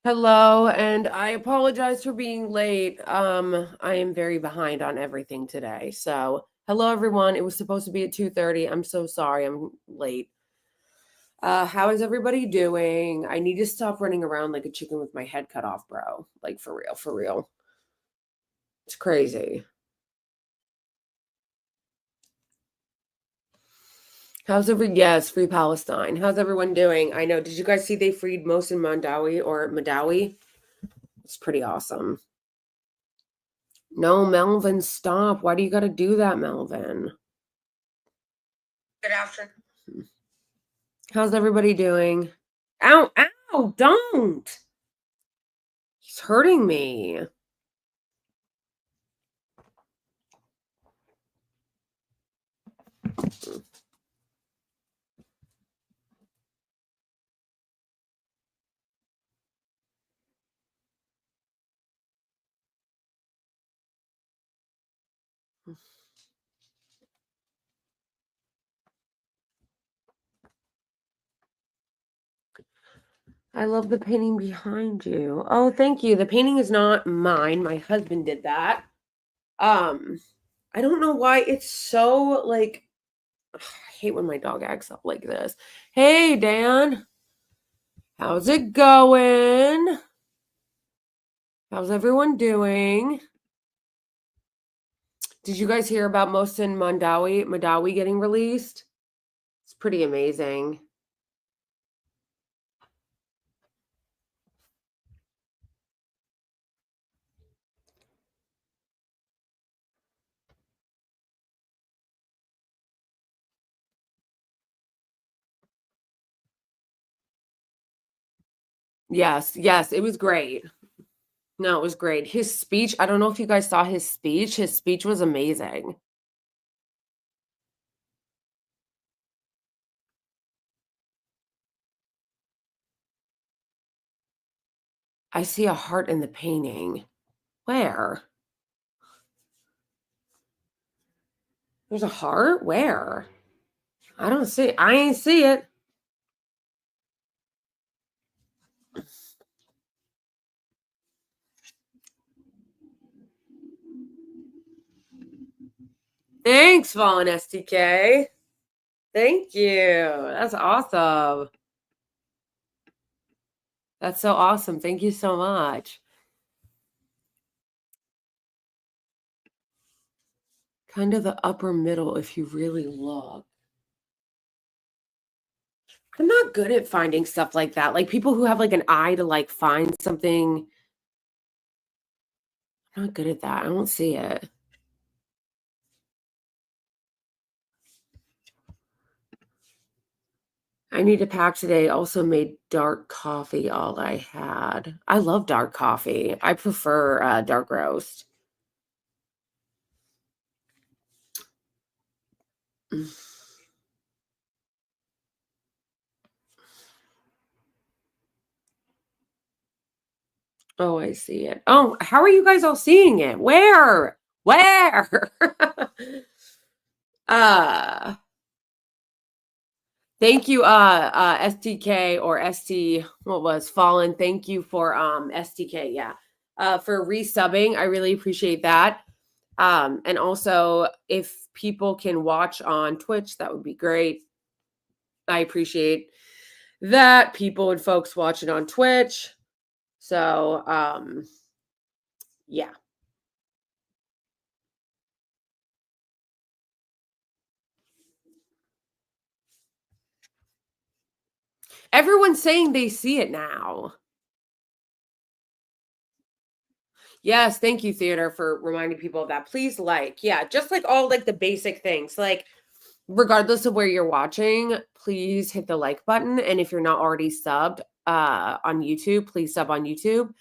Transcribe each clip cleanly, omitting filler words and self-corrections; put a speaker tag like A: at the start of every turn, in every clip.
A: Hello, and I apologize for being late. I am very behind on everything today. So, hello everyone. It was supposed to be at 2:30. I'm so sorry I'm late. How is everybody doing? I need to stop running around like a chicken with my head cut off, bro. Like for real, for real. It's crazy. Yes, free Palestine. How's everyone doing? I know. Did you guys see they freed Mohsen Mandawi or Madawi? It's pretty awesome. No, Melvin, stop. Why do you got to do that, Melvin? Good afternoon. How's everybody doing? Ow, ow, don't. He's hurting me. I love the painting behind you. Oh, thank you. The painting is not mine. My husband did that. Um, I don't know why it's so like ugh, I hate when my dog acts up like this. Hey, Dan. How's it going? How's everyone doing? Did you guys hear about Mohsen Madawi getting released? It's pretty amazing. Yes, yes, it was great. No, it was great. His speech, I don't know if you guys saw his speech. His speech was amazing. I see a heart in the painting. Where? There's a heart? Where? I don't see it. I ain't see it. Thanks, Fallen STK. Thank you. That's awesome. That's so awesome. Thank you so much. Kind of the upper middle if you really look. I'm not good at finding stuff like that. Like people who have like an eye to like find something. I'm not good at that. I don't see it. I need a pack today. Also made dark coffee all I had. I love dark coffee. I prefer dark roast. Oh, I see it. Oh, how are you guys all seeing it? Where? Where? uh Thank you, STK or ST, what was Fallen. Thank you for STK, yeah. For resubbing. I really appreciate that. And also if people can watch on Twitch, that would be great. I appreciate that people and folks watching on Twitch. So, yeah. Everyone's saying they see it now. Yes, thank you, Theater, for reminding people of that. Please like, yeah, just like all like the basic things. Like, regardless of where you're watching, please hit the like button. And if you're not already subbed on YouTube, please sub on YouTube.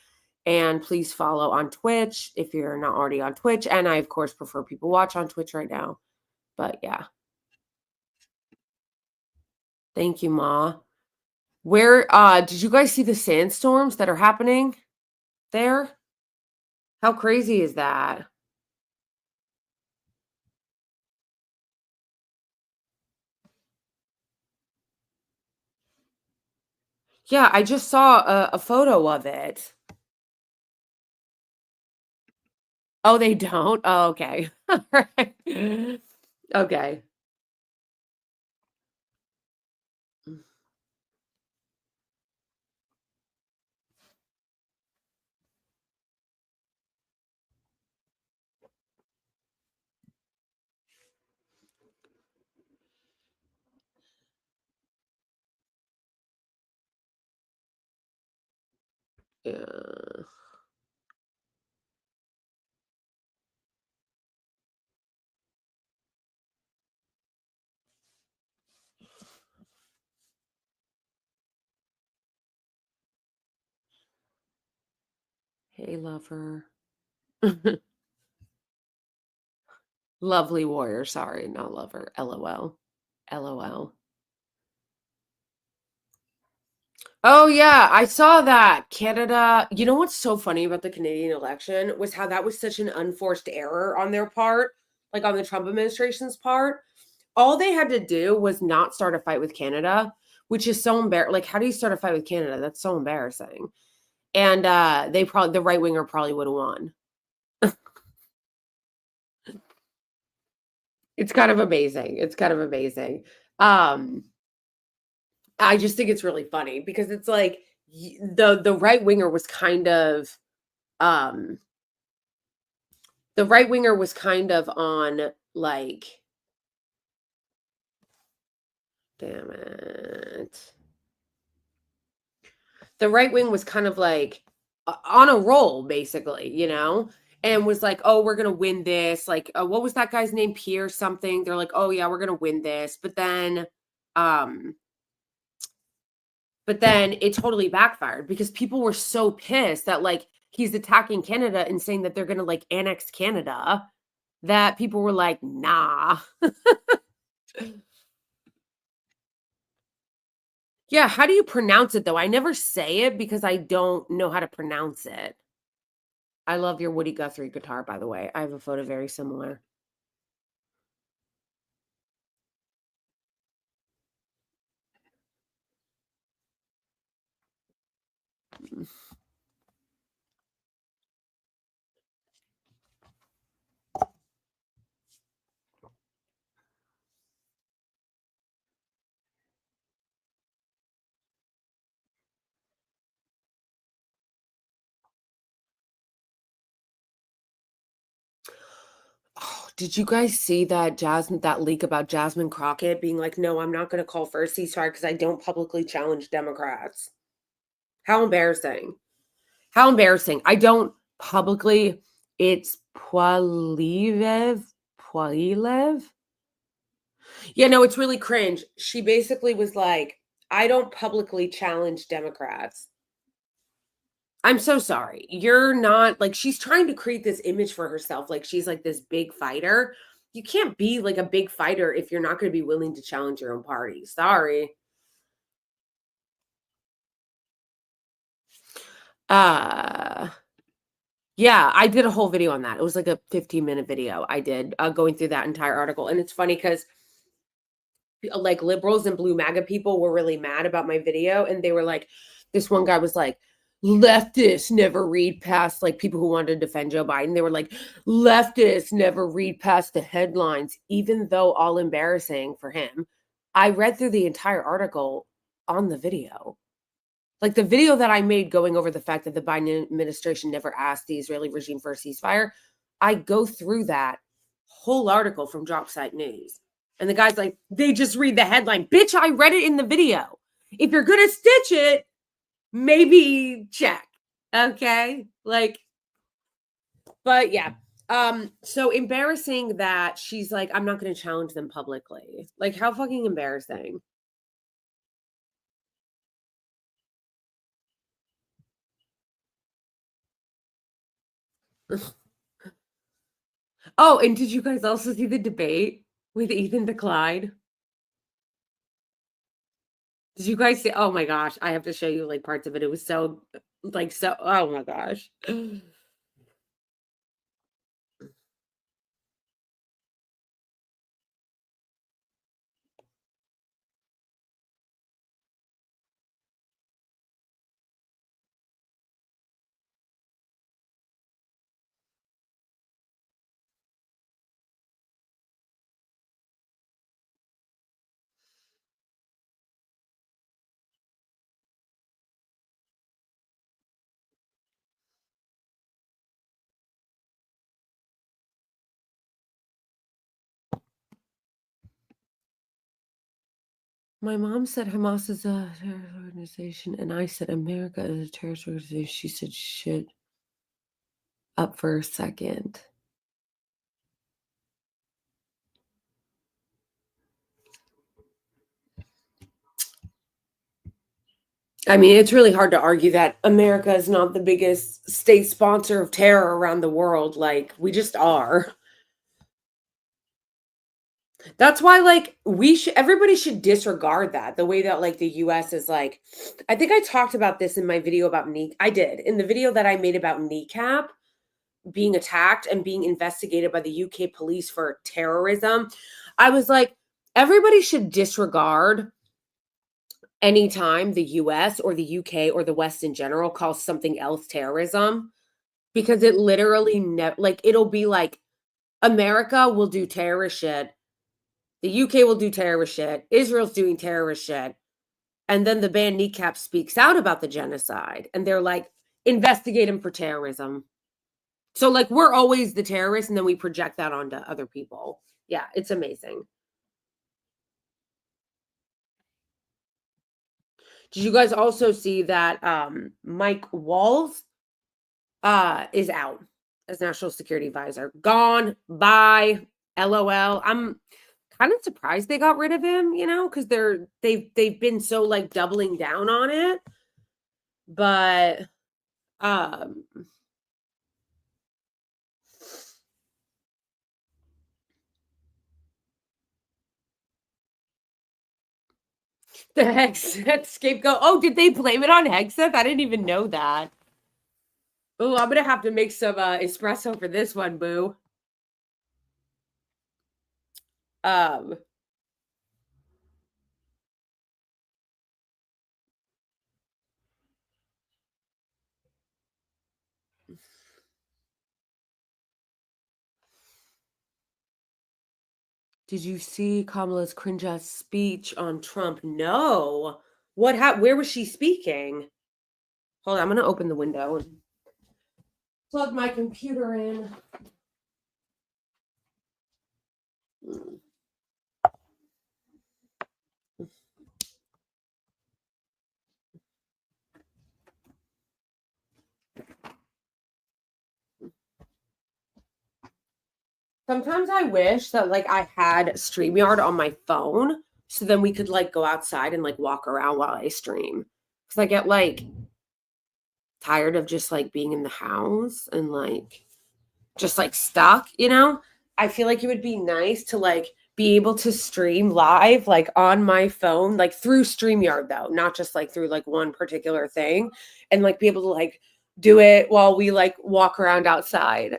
A: And please follow on Twitch if you're not already on Twitch. And I, of course, prefer people watch on Twitch right now. But yeah. Thank you, Ma. Where did you guys see the sandstorms that are happening there? How crazy is that? Yeah, I just saw a photo of it. Oh, they don't? Oh, okay. Alright. Okay. Yeah. Hey, lover. Lovely warrior, sorry, not lover. LOL. LOL. Oh, yeah, I saw that. Canada, you know what's so funny about the Canadian election was how that was such an unforced error on their part, like on the Trump administration's part. All they had to do was not start a fight with Canada, which is so embarrassing. Like, how do you start a fight with Canada? That's so embarrassing. And they probably the right winger probably would have won. It's kind of amazing. It's kind of amazing. Um, I just think it's really funny because it's like the right winger was kind of um the right winger was kind of on like damn it. The right wing was kind of like on a roll basically, you know? And was like, "Oh, we're going to win this." Like, what was that guy's name? Pierre something. They're like, "Oh yeah, we're going to win this." Um but then it totally backfired because people were so pissed that like he's attacking Canada and saying that they're going to like annex Canada that people were like, "Nah." Yeah, how do you pronounce it though? I never say it because I don't know how to pronounce it. I love your Woody Guthrie guitar, by the way. I have a photo very similar. Oh, did you guys see that leak about Jasmine Crockett being like, "No, I'm not going to call for a ceasefire because I don't publicly challenge Democrats." How embarrassing. How embarrassing. I don't publicly it's Poilievre? Yeah, no, it's really cringe. She basically was like, "I don't publicly challenge Democrats." I'm so sorry. You're not like she's trying to create this image for herself like she's like this big fighter. You can't be like a big fighter if you're not going to be willing to challenge your own party. Sorry. Uh yeah, I did a whole video on that. It was like a 15-minute video I did going through that entire article. And it's funny cuz like liberals and blue MAGA people were really mad about my video and they were like this one guy was like leftists never read past like people who wanted to defend Joe Biden. They were like leftists never read past the headlines even though all embarrassing for him. I read through the entire article on the video. Like the video that I made going over the fact that the Biden administration never asked the Israeli regime for a ceasefire, I go through that whole article from Drop Site News. And the guy's like, they just read the headline. Bitch, I read it in the video. If you're going to stitch it, maybe check. Okay? Like, but yeah. So embarrassing that she's like, I'm not going to challenge them publicly. Like, how fucking embarrassing. Oh, and did you guys also see the debate with Ethan Decline? Did you guys see? Oh my gosh, I have to show you like parts of it. It was so like so oh my gosh. My mom said Hamas is a terrorist organization, and I said America is a terrorist organization. She said shit up for a second. I mean, it's really hard to argue that America is not the biggest state sponsor of terror around the world. Like, we just are. That's why, like, everybody should disregard that. The way that, like, the US is like, I think I talked about this in my video about I did in the video that I made about Kneecap being attacked and being investigated by the UK police for terrorism. I was like, everybody should disregard anytime the US or the UK or the West in general calls something else terrorism, because it literally like, it'll be like America will do terrorist shit, the UK will do terrorist shit, Israel's doing terrorist shit, and then the band Kneecap speaks out about the genocide, and they're like, investigate him for terrorism. So, like, we're always the terrorists, and then we project that onto other people. Yeah, it's amazing. Did you guys also see that Mike Walls is out as National Security Advisor? Gone, bye, LOL. I'm kind of surprised they got rid of him, because they've been so, like, doubling down on it. But the Hexeth scapegoat. Oh, did they blame it on Hexeth? I didn't even know that. Oh, I'm gonna have to make some espresso for this one, boo. Did you see Kamala's cringe-ass speech on Trump? No. Where was she speaking? Hold on, I'm gonna open the window and plug my computer in. Sometimes I wish that, like, I had StreamYard on my phone, so then we could, like, go outside and, like, walk around while I stream. Because I get, like, tired of just, like, being in the house and, like, just, like, stuck, I feel like it would be nice to, like, be able to stream live, like, on my phone, like, through StreamYard, though, not just, like, through, like, one particular thing, and, like, be able to, like, do it while we, like, walk around outside,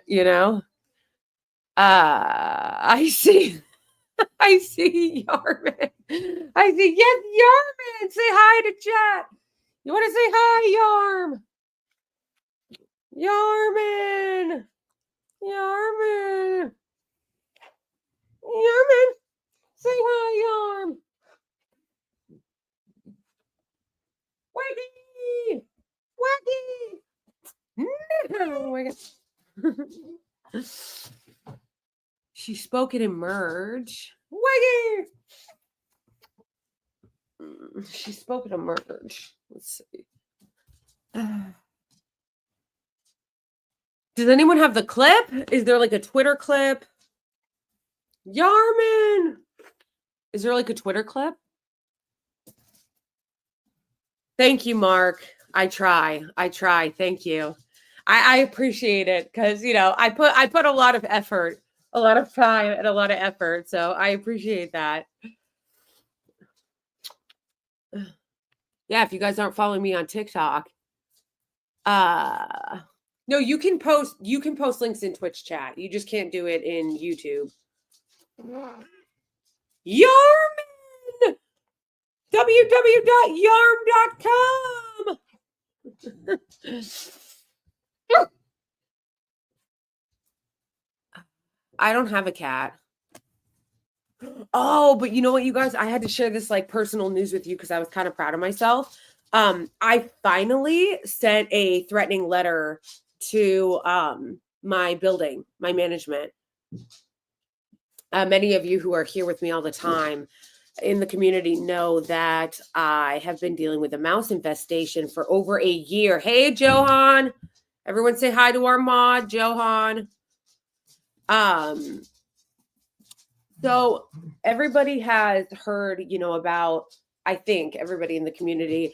A: I see. I see Yarman. I see. Yes, Yarman. Say hi to chat. You want to say hi, Yarm? Yarman. Yarman. Yarman. Say hi, Yarm. Waggy. Waggy. No. Oh she spoke it in merge. Waggy. She spoke it in merge. Let's see. Does anyone have the clip? Is there, like, a Twitter clip? Yarman! Is there, like, a Twitter clip? Thank you, Mark. I try. Thank you. I appreciate it because, I put a lot of effort, a lot of time, and a lot of effort. So I appreciate that. Yeah, if you guys aren't following me on TikTok, no, you can post links in Twitch chat. You just can't do it in YouTube. Yarman! www.yarm.com. I don't have a cat. Oh, but you know what, you guys? I had to share this, like, personal news with you because I was kind of proud of myself. I finally sent a threatening letter to my building, my management. Many of you who are here with me all the time in the community know that I have been dealing with a mouse infestation for over a year. Hey, Johan. Everyone say hi to our mod, Johan. So everybody has heard, about, I think everybody in the community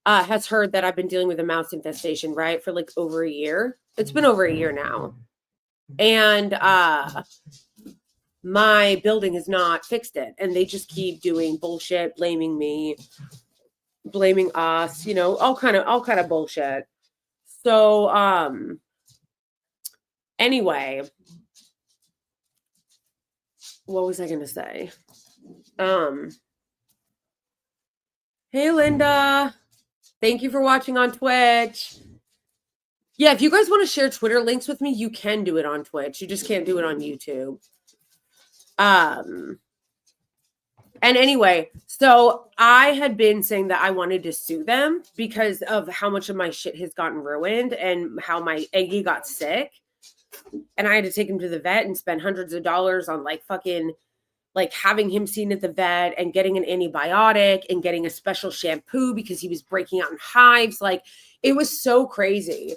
A: has heard that I've been dealing with a mouse infestation, right? For like over a year. It's been over a year now. And my building has not fixed it. And they just keep doing bullshit, blaming me, blaming us, all kind of bullshit. So anyway, what was I gonna say? Hey Linda. Thank you for watching on Twitch. Yeah, if you guys want to share Twitter links with me, you can do it on Twitch. You just can't do it on YouTube. And anyway, so I had been saying that I wanted to sue them because of how much of my shit has gotten ruined and how my Eggie got sick. And I had to take him to the vet and spend hundreds of dollars on having him seen at the vet and getting an antibiotic and getting a special shampoo because he was breaking out in hives. Like, it was so crazy.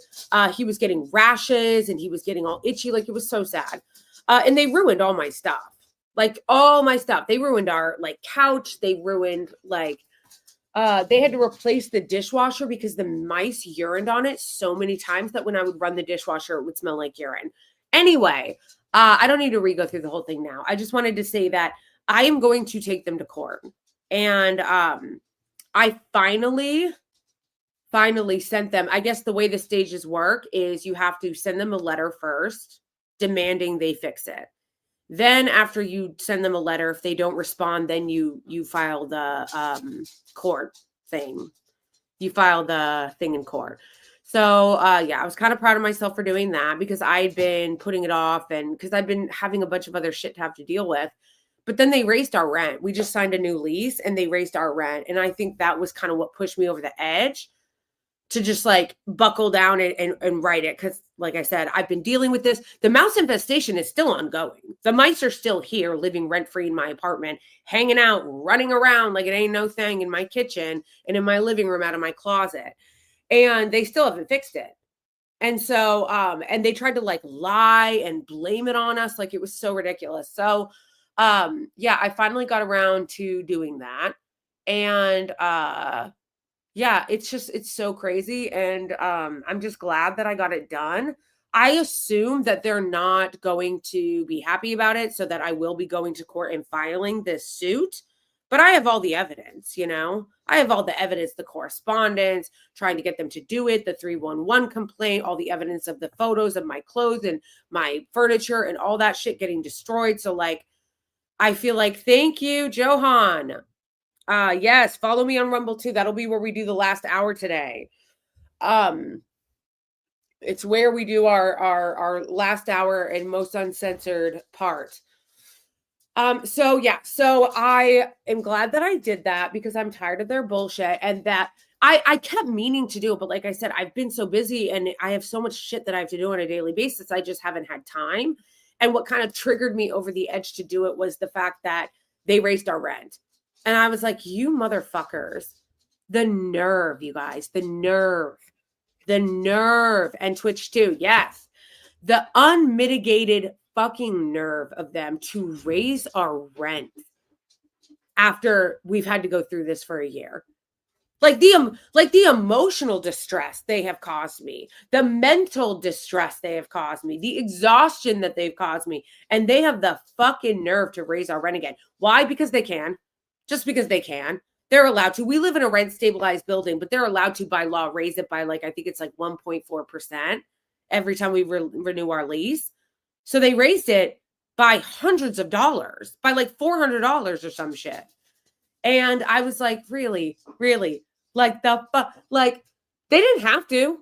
A: He was getting rashes and he was getting all itchy. Like, it was so sad. And they ruined all my stuff. Like, all my stuff. They ruined our, couch. They ruined, they had to replace the dishwasher because the mice urined on it so many times that when I would run the dishwasher, it would smell like urine. Anyway, I don't need to re-go through the whole thing now. I just wanted to say that I am going to take them to court. And I finally sent them. I guess the way the stages work is you have to send them a letter first demanding they fix it. Then after you send them a letter, if they don't respond, then you file the court thing. You file the thing in court. So, yeah, I was kind of proud of myself for doing that because I'd been putting it off and because I'd been having a bunch of other shit to have to deal with. But then they raised our rent. We just signed a new lease and they raised our rent. And I think that was kind of what pushed me over the edge to just buckle down and write it. Because like I said, I've been dealing with this. The mouse infestation is still ongoing. The mice are still here living rent-free in my apartment, hanging out, running around like it ain't no thing in my kitchen and in my living room out of my closet. And they still haven't fixed it. And so, and they tried to lie and blame it on us. Like, it was so ridiculous. So, yeah, I finally got around to doing that. And, yeah, it's so crazy. And I'm just glad that I got it done. I assume that they're not going to be happy about it, so that I will be going to court and filing this suit. But I have all the evidence, I have all the evidence, the correspondence, trying to get them to do it, the 311 complaint, all the evidence of the photos of my clothes and my furniture and all that shit getting destroyed. So I feel thank you, Johan. Yes, follow me on Rumble too. That'll be where we do the last hour today. It's where we do our last hour and most uncensored part. So yeah, so I am glad that I did that because I'm tired of their bullshit and that I kept meaning to do it. But like I said, I've been so busy and I have so much shit that I have to do on a daily basis. I just haven't had time. And what kind of triggered me over the edge to do it was the fact that they raised our rent. And I was like, you motherfuckers, the nerve, you guys, the nerve, and Twitch too. Yes. The unmitigated fucking nerve of them to raise our rent after we've had to go through this for a year. The emotional distress they have caused me, the mental distress they have caused me, the exhaustion that they've caused me, and they have the fucking nerve to raise our rent again. Why? Because they can. Just because they can. They're allowed to. We live in a rent stabilized building, but they're allowed to by law raise it by I think it's 1.4% every time we renew our lease. So they raised it by hundreds of dollars, by $400 or some shit. And I was like, really? They didn't have to.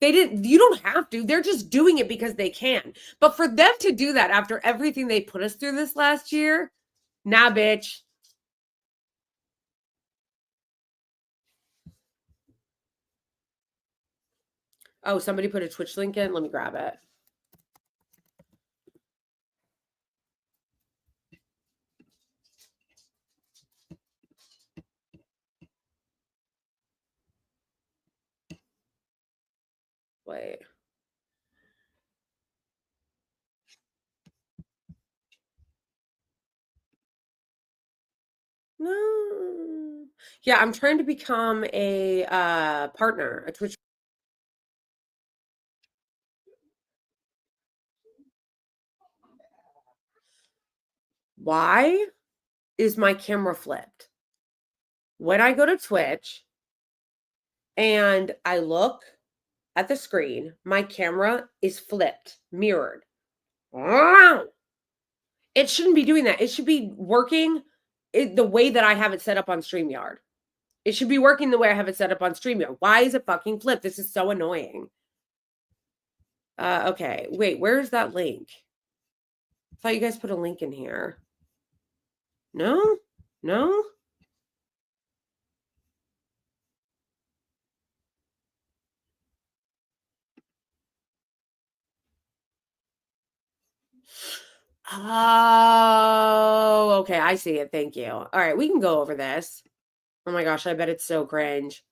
A: You don't have to. They're just doing it because they can. But for them to do that after everything they put us through this last year, nah, bitch. Oh, somebody put a Twitch link in. Let me grab it. Wait. No. Yeah, I'm trying to become a partner, a Twitch. Why is my camera flipped? When I go to Twitch and I look at the screen, my camera is flipped, mirrored. It shouldn't be doing that. It should be working the way that I have it set up on StreamYard. It should be working the way I have it set up on StreamYard. Why is it fucking flipped? This is so annoying. Okay, wait, where's that link? I thought you guys put a link in here. No? No? Oh, okay, I see it. Thank you. All right, we can go over this. Oh my gosh, I bet it's so cringe.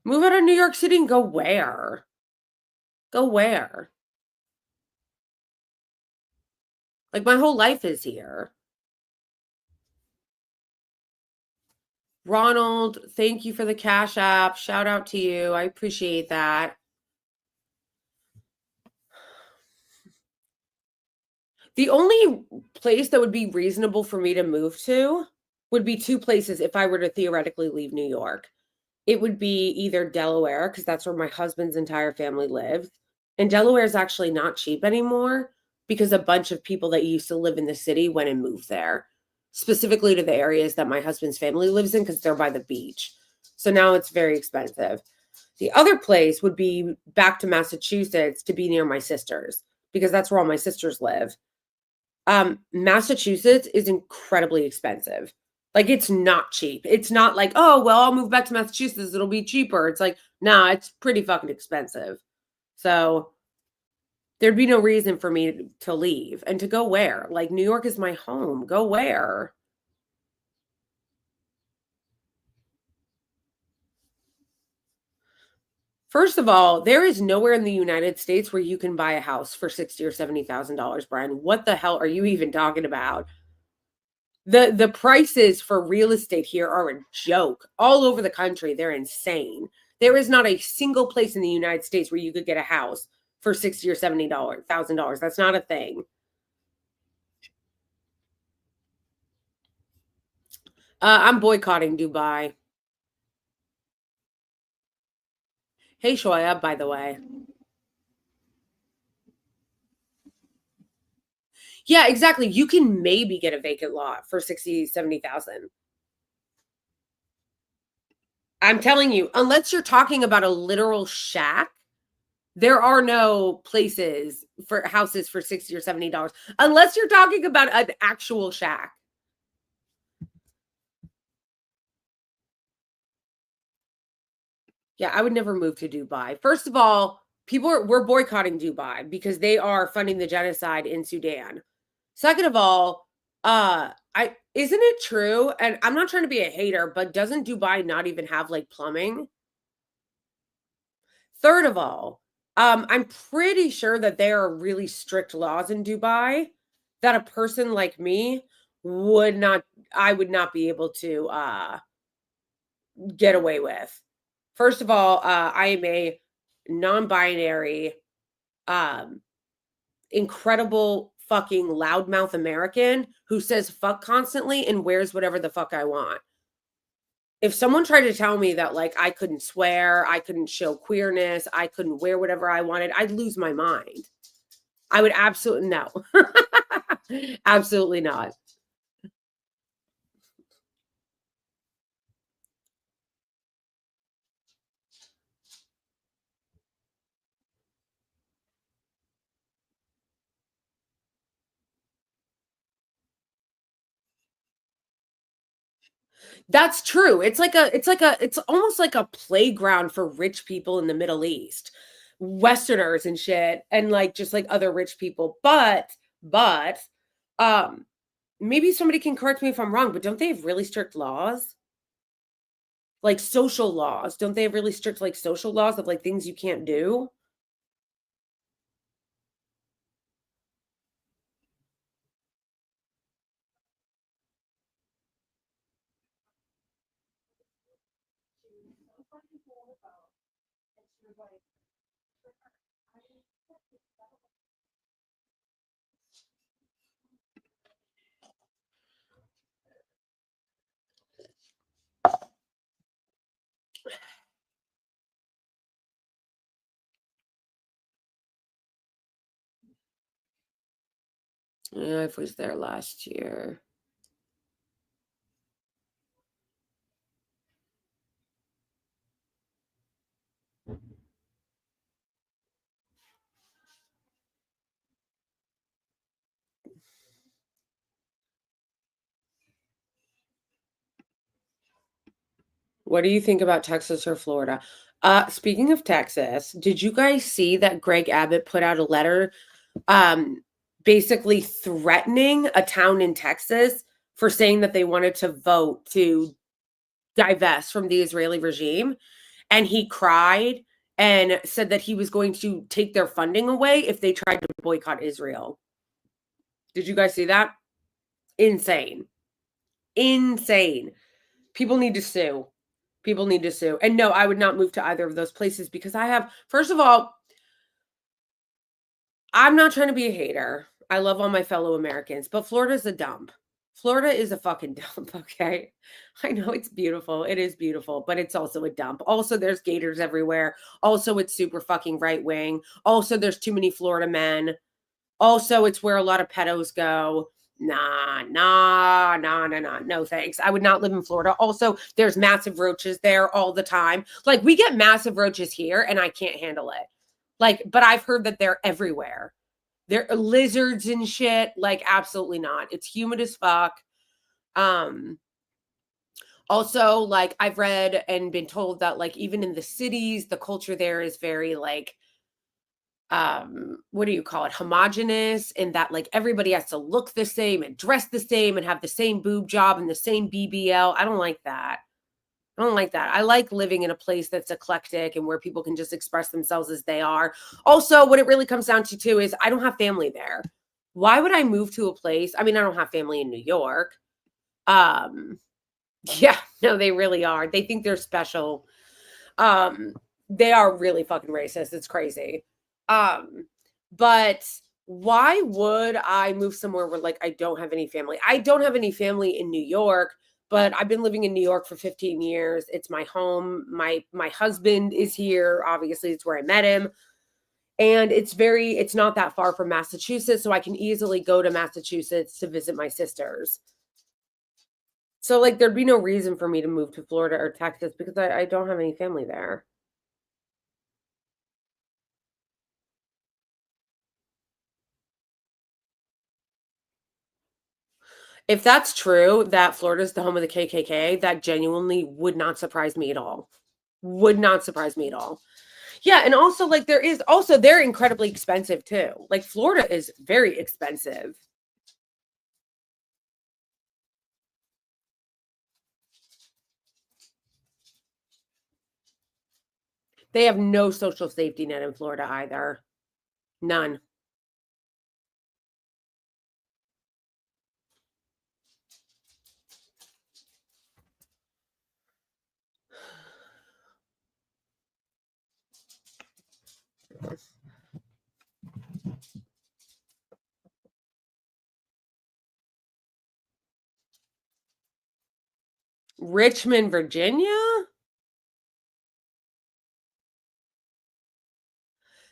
A: Move out of New York City and go where? Go where? Like, my whole life is here. Ronald, thank you for the Cash App. Shout out to you. I appreciate that. The only place that would be reasonable for me to move to would be two places if I were to theoretically leave New York. It would be either Delaware, because that's where my husband's entire family lives. And Delaware is actually not cheap anymore because a bunch of people that used to live in the city went and moved there, specifically to the areas that my husband's family lives in because they're by the beach. So now it's very expensive. The other place would be back to Massachusetts to be near my sisters because that's where all my sisters live. Massachusetts is incredibly expensive. Like, it's not cheap. It's not like, oh, well, I'll move back to Massachusetts. It'll be cheaper. It's like, nah, it's pretty fucking expensive. So there'd be no reason for me to leave and to go where? Like, New York is my home. Go where? First of all, there is nowhere in the United States where you can buy a house for $60,000 or $70,000, Brian. What the hell are you even talking about? The prices for real estate here are a joke. All over the country, they're insane. There is not a single place in the United States where you could get a house for $60,000 or $70,000. That's not a thing. I'm boycotting Dubai. Hey, Shoya, by the way. Yeah, exactly. You can maybe get a vacant lot for 60, 70,000. I'm telling you, unless you're talking about a literal shack, there are no places for houses for $60 or $70 unless you're talking about an actual shack. Yeah, I would never move to Dubai. First of all, we're boycotting Dubai because they are funding the genocide in Sudan. Second of all, I isn't it true? And I'm not trying to be a hater, but doesn't Dubai not even have like plumbing? Third of all, I'm pretty sure that there are really strict laws in Dubai that a person like me would not I would not be able to get away with. First of all, I am a non-binary, um, incredible fucking loudmouth American who says fuck constantly and wears whatever the fuck I want. If someone tried to tell me that like I couldn't swear, I couldn't show queerness, I couldn't wear whatever I wanted, I'd lose my mind. I would absolutely no. Absolutely not. That's true. It's almost like a playground for rich people in the Middle East. Westerners and shit, and, like, just, like, other rich people. But, um, maybe somebody can correct me if I'm wrong, but don't they have really strict laws? Like, social laws. Don't they have really strict, like, social laws of, like, things you can't do? Yeah, I was there last year. What do you think about Texas or Florida? Speaking of Texas, did you guys see that Greg Abbott put out a letter, um, basically threatening a town in Texas for saying that they wanted to vote to divest from the Israeli regime? And he cried and said that he was going to take their funding away if they tried to boycott Israel. Did you guys see that? Insane. Insane. People need to sue. People need to sue. And no, I would not move to either of those places because I have, first of all, I'm not trying to be a hater. I love all my fellow Americans, but Florida's a dump. Florida is a fucking dump, okay? I know it's beautiful. It is beautiful, but it's also a dump. Also, there's gators everywhere. Also, it's super fucking right wing. Also, there's too many Florida men. Also, it's where a lot of pedos go. Nah, nah, nah, nah, nah. No, thanks. I would not live in Florida. Also, there's massive roaches there all the time. Like, we get massive roaches here, and I can't handle it. Like, but I've heard that they're everywhere. They're lizards and shit. Like, absolutely not. It's humid as fuck. Um, Also, like, I've read and been told that, like, even in the cities, the culture there is very, like, what do you call it, homogenous, and that, like, everybody has to look the same and dress the same and have the same boob job and the same BBL. I don't like that. I don't like that. I like living in a place that's eclectic and where people can just express themselves as they are. Also, what it really comes down to too is I don't have family there. Why would I move to a place? I mean, I don't have family in New York. Um, yeah, no, they really are. They think they're special. Um, they are really fucking racist. It's crazy. Um, but why would I move somewhere where, like, I don't have any family? I don't have any family in New York, but I've been living in New York for 15 years. It's my home. My husband is here. Obviously, it's where I met him. And it's not that far from Massachusetts, so I can easily go to Massachusetts to visit my sisters. So, like, there'd be no reason for me to move to Florida or Texas because I don't have any family there. If that's true, that Florida's the home of the KKK, that genuinely would not surprise me at all. Would not surprise me at all. Yeah, and also, like, they're incredibly expensive too. Like, Florida is very expensive. They have no social safety net in Florida either. None. Richmond, Virginia?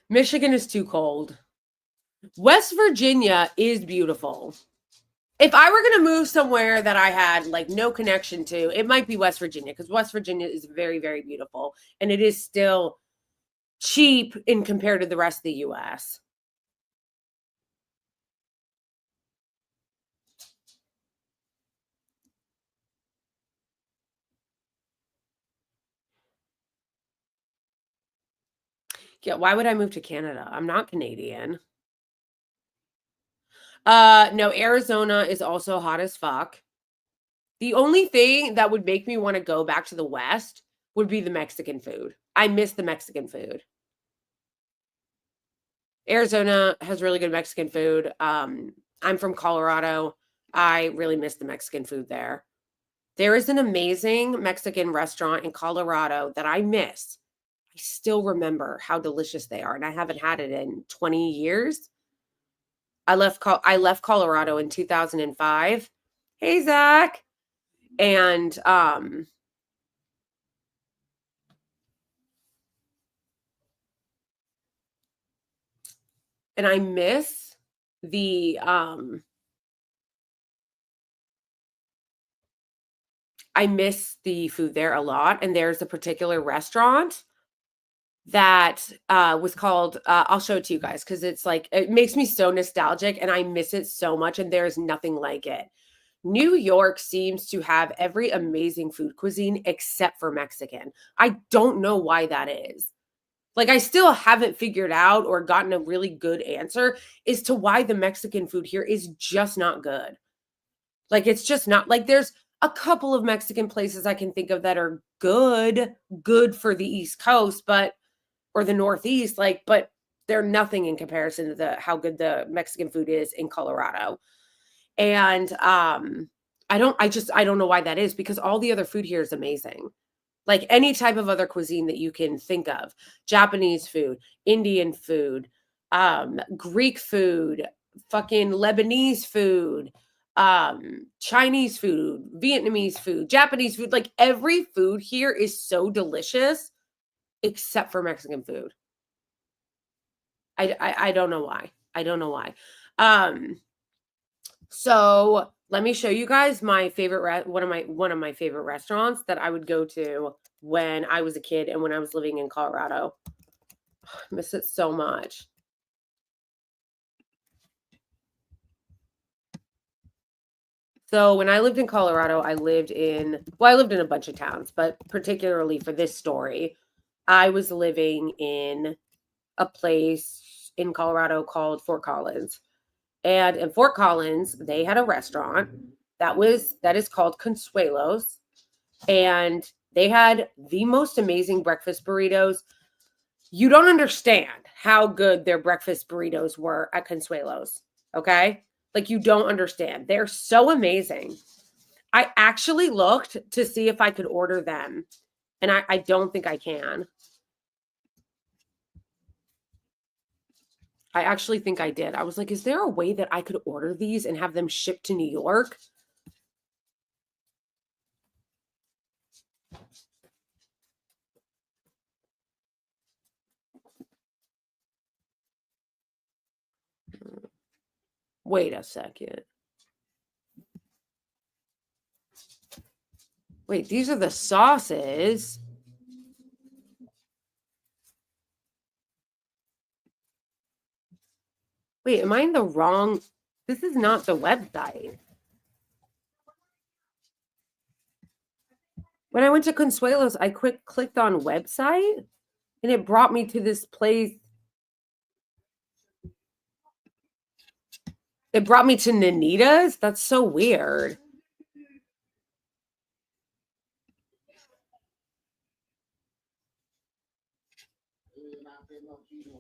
A: Michigan is too cold. West Virginia is beautiful. If I were going to move somewhere that I had, like, no connection to, it might be West Virginia because West Virginia is very, very beautiful and it is still cheap in compared to the rest of the US. Yeah, why would I move to Canada? I'm not Canadian. No, Arizona is also hot as fuck. The only thing that would make me wanna go back to the West would be the Mexican food. I miss the Mexican food. Arizona has really good Mexican food. I'm from Colorado. I really miss the Mexican food there. There is an amazing Mexican restaurant in Colorado that I miss. I still remember how delicious they are, and I haven't had it in 20 years. I left Colorado in 2005. Hey, Zach. And I miss the food there a lot. And there's a particular restaurant that was called I'll show it to you guys because it's like it makes me so nostalgic and I miss it so much, and there's nothing like it. New York seems to have every amazing food cuisine except for Mexican. I don't know why that is. Like, I still haven't figured out or gotten a really good answer as to why the Mexican food here is just not good. Like, it's just not like there's a couple of Mexican places I can think of that are good for the East Coast, but or the Northeast, like, but they're nothing in comparison to how good the Mexican food is in Colorado. And I don't know why that is because all the other food here is amazing. Like any type of other cuisine that you can think of. Japanese food, Indian food, Greek food, fucking Lebanese food, Chinese food, Vietnamese food, Japanese food, like every food here is so delicious except for Mexican food. I don't know why. I don't know why. So let me show you guys my favorite one of my favorite restaurants that I would go to when I was a kid and when I was living in Colorado. I miss it so much. So when I lived in Colorado, I lived in a bunch of towns, but particularly for this story, I was living in a place in Colorado called Fort Collins. And in Fort Collins, they had a restaurant that is called Consuelos. And they had the most amazing breakfast burritos. You don't understand how good their breakfast burritos were at Consuelos. Okay? Like, you don't understand. They're so amazing. I actually looked to see if I could order them. And I don't think I can. I actually think I did. I was like, is there a way that I could order these and have them shipped to New York? Wait a second. Wait, these are the sauces. Wait, am I in the wrong? This is not the website. When I went to Consuelos, I clicked on website and it brought me to this place. It brought me to Nanita's. That's so weird.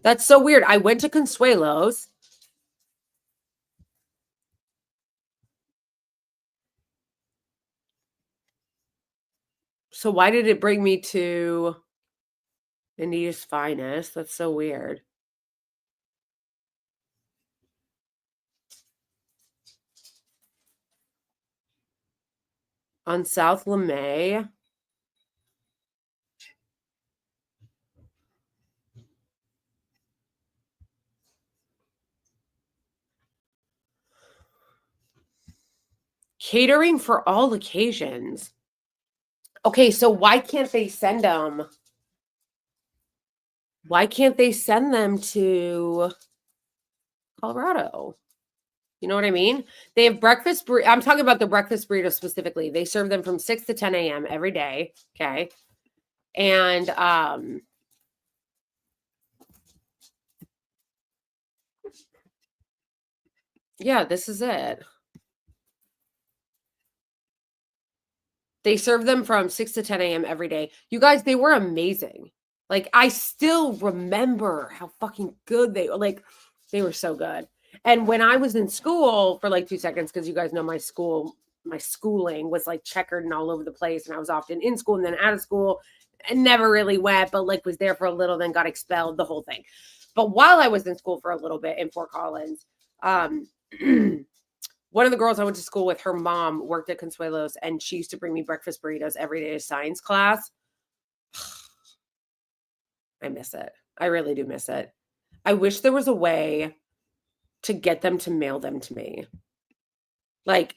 A: That's so weird. I went to Consuelos. So why did it bring me to Nanita's Finest? That's so weird. On South LeMay. Catering for all occasions. Okay, so why can't they send them? Why can't they send them to Colorado? You know what I mean? They have breakfast. I'm talking about the breakfast burrito specifically. They serve them from 6 to 10 a.m. every day. Okay. And Yeah, this is it. They serve them from 6 to 10 AM every day. You guys, they were amazing. Like, I still remember how fucking good they were. Like, they were so good. And when I was in school for like 2 seconds, because you guys know my schooling was like checkered and all over the place, and I was often in school and then out of school and never really went, but like was there for a little, then got expelled, the whole thing. But while I was in school for a little bit in Fort Collins, um, one of the girls I went to school with, her mom worked at Consuelos, and she used to bring me breakfast burritos every day to science class. I miss it. I really do miss it. I wish there was a way to get them to mail them to me. Like,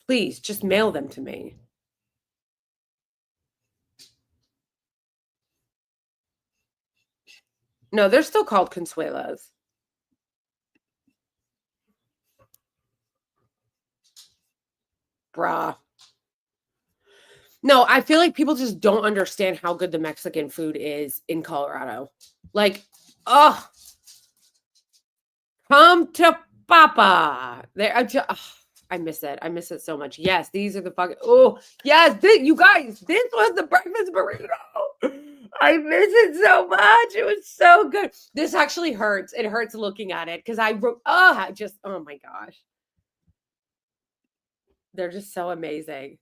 A: please just mail them to me. No, they're still called Consuelos. Bruh. No, I feel like people just don't understand how good the Mexican food is in Colorado. Like, oh, come to Papa. I miss it. I miss it so much. Yes, these are the fucking. Oh, yes, you guys. This was the breakfast burrito. I miss it so much. It was so good. This actually hurts. It hurts looking at it because I wrote. Oh my gosh, they're just so amazing.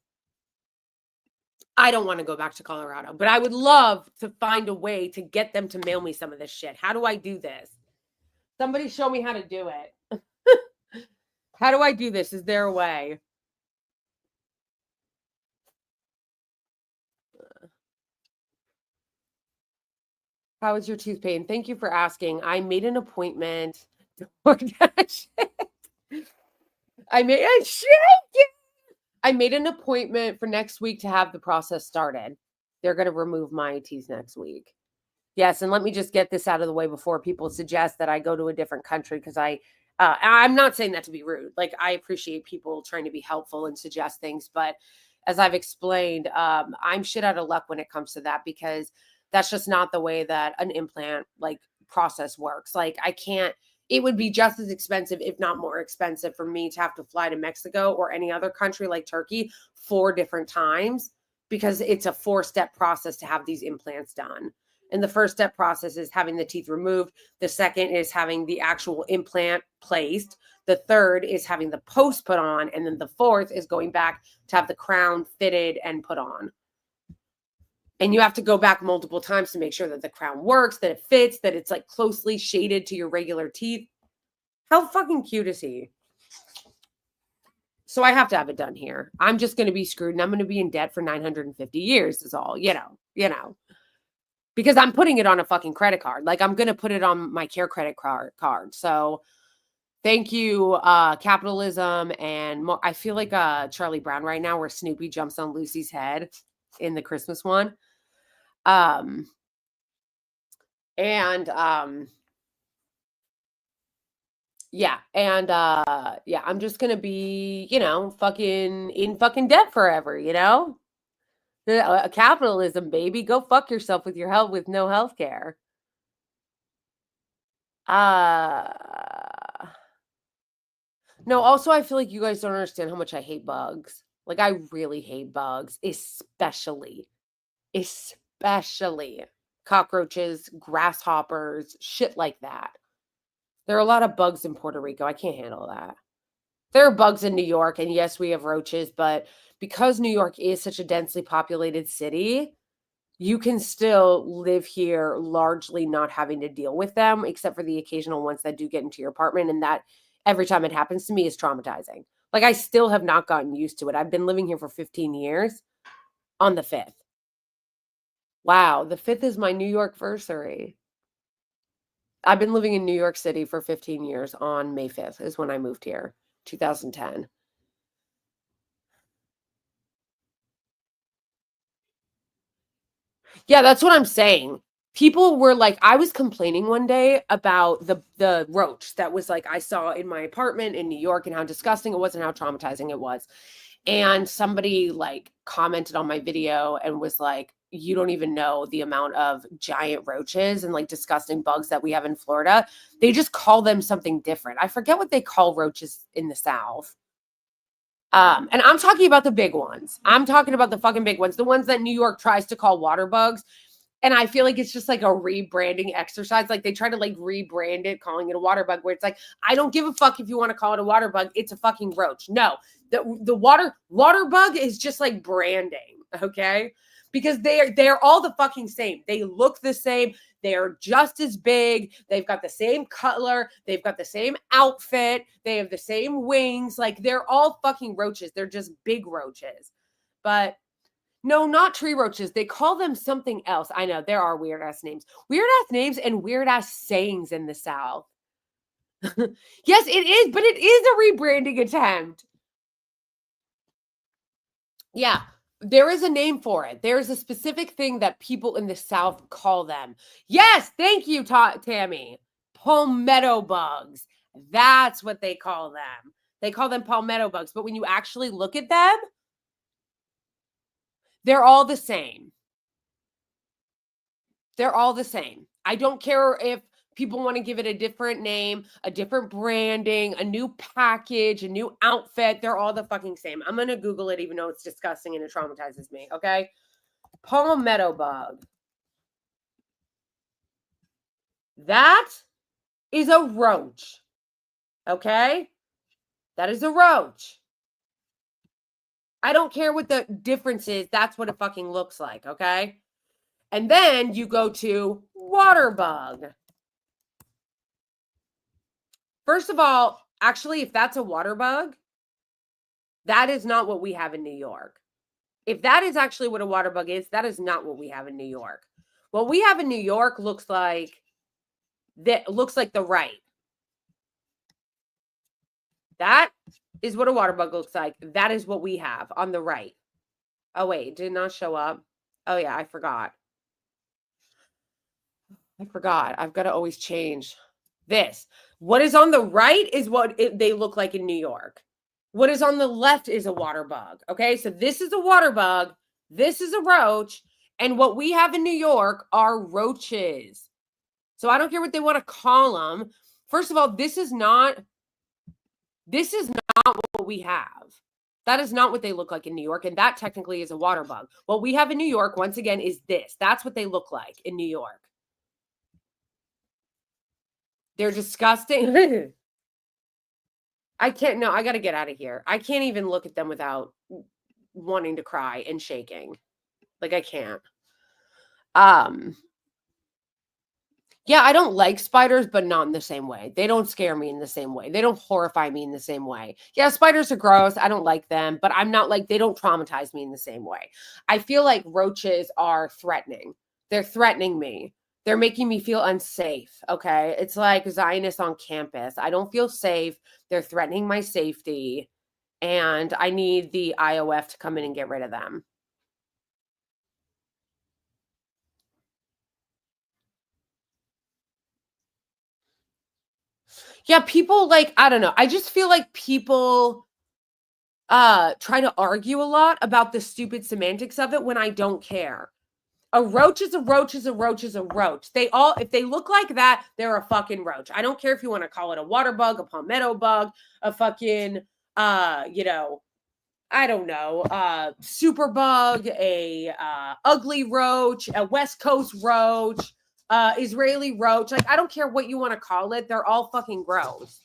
A: I don't want to go back to Colorado, but I would love to find a way to get them to mail me some of this shit. How do I do this? Somebody show me how to do it. How do I do this? Is there a way? How is your tooth pain? Thank you for asking. I made an appointment. I made a shit. I made an appointment for next week to have the process started. They're going to remove my teeth next week. Yes, and let me just get this out of the way before people suggest that I go to a different country because I'm not saying that to be rude. Like I appreciate people trying to be helpful and suggest things, but as I've explained, I'm shit out of luck when it comes to that because that's just not the way that an implant like process works. Like I can't. It would be just as expensive, if not more expensive, for me to have to fly to Mexico or any other country like Turkey 4 different times because it's a 4-step process to have these implants done. And the first step process is having the teeth removed. The second is having the actual implant placed. The third is having the post put on. And then the fourth is going back to have the crown fitted and put on. And you have to go back multiple times to make sure that the crown works, that it fits, that it's like closely shaded to your regular teeth. How fucking cute is he? So I have to have it done here. I'm just going to be screwed and I'm going to be in debt for 950 years is all, you know. Because I'm putting it on a fucking credit card. Like I'm going to put it on my care credit card. So thank you, capitalism. And I feel like Charlie Brown right now where Snoopy jumps on Lucy's head in the Christmas one. Yeah. And yeah, I'm just going to be, fucking in fucking debt forever, capitalism, baby. Go fuck yourself with your health with no health care. No, also I feel like you guys don't understand how much I hate bugs. Like I really hate bugs, especially cockroaches, grasshoppers, shit like that. There are a lot of bugs in Puerto Rico. I can't handle that. There are bugs in New York, and yes, we have roaches, but because New York is such a densely populated city, you can still live here largely not having to deal with them, except for the occasional ones that do get into your apartment. And that every time it happens to me is traumatizing. Like I still have not gotten used to it. I've been living here for 15 years on the 5th. Wow. The 5th is my New York versary. I've been living in New York City for 15 years on May 5th is when I moved here, 2010. Yeah, that's what I'm saying. People were like, I was complaining one day about the roach that was like I saw in my apartment in New York and how disgusting it was and how traumatizing it was. And somebody like commented on my video and was like, you don't even know the amount of giant roaches and like disgusting bugs that we have in Florida. They just call them something different. I forget what they call roaches in the South. And I'm talking about the big ones. I'm talking about the fucking big ones, the ones that New York tries to call water bugs. And I feel like it's just like a rebranding exercise. Like they try to like rebrand it, calling it a water bug, where it's like, I don't give a fuck if you want to call it a water bug. It's a fucking roach. No, the water bug is just like branding. Okay. Because they're all the fucking same. They look the same. They're just as big. They've got the same color. They've got the same outfit. They have the same wings. Like they're all fucking roaches. They're just big roaches. But no, not tree roaches. They call them something else. I know there are weird ass names. Weird ass names and weird ass sayings in the South. Yes, it is, but it is a rebranding attempt. Yeah. There is a name for it. There is a specific thing that people in the South call them. Yes, thank you, Tammy. Palmetto bugs. That's what they call them. They call them palmetto bugs. But when you actually look at them, they're all the same. They're all the same. I don't care if people want to give it a different name, a different branding, a new package, a new outfit. They're all the fucking same. I'm going to Google it, even though it's disgusting and it traumatizes me. Okay. Palmetto bug. That is a roach. Okay. That is a roach. I don't care what the difference is. That's what it fucking looks like. Okay. And then you go to water bug. First of all, actually, if that's a water bug, that is not what we have in New York. If that is actually what a water bug is, that is not what we have in New York. What we have in New York looks like the right. That is what a water bug looks like. That is what we have on the right. Oh, wait, it did not show up. Oh, yeah, I forgot. I've got to always change this. What is on the right is what they look like in New York. What is on the left is a water bug. Okay, so this is a water bug. This is a roach. And what we have in New York are roaches. So I don't care what they want to call them. First of all, this is not what we have. That is not what they look like in New York. And that technically is a water bug. What we have in New York, once again, is this. That's what they look like in New York. They're disgusting. I can't, no, I got to get out of here. I can't even look at them without wanting to cry and shaking. Like I can't. Yeah, I don't like spiders, but not in the same way. They don't scare me in the same way. They don't horrify me in the same way. Yeah, spiders are gross. I don't like them, but I'm not like, they don't traumatize me in the same way. I feel like roaches are threatening. They're threatening me. They're making me feel unsafe, okay? It's like Zionists on campus. I don't feel safe. They're threatening my safety, and I need the IOF to come in and get rid of them. Yeah, people like, I don't know. I just feel like people try to argue a lot about the stupid semantics of it when I don't care. A roach is a roach is a roach is a roach. They all, if they look like that, they're a fucking roach. I don't care if you want to call it a water bug, a palmetto bug, a fucking, I don't know, super bug, a ugly roach, a West Coast roach, Israeli roach. Like, I don't care what you want to call it. They're all fucking gross.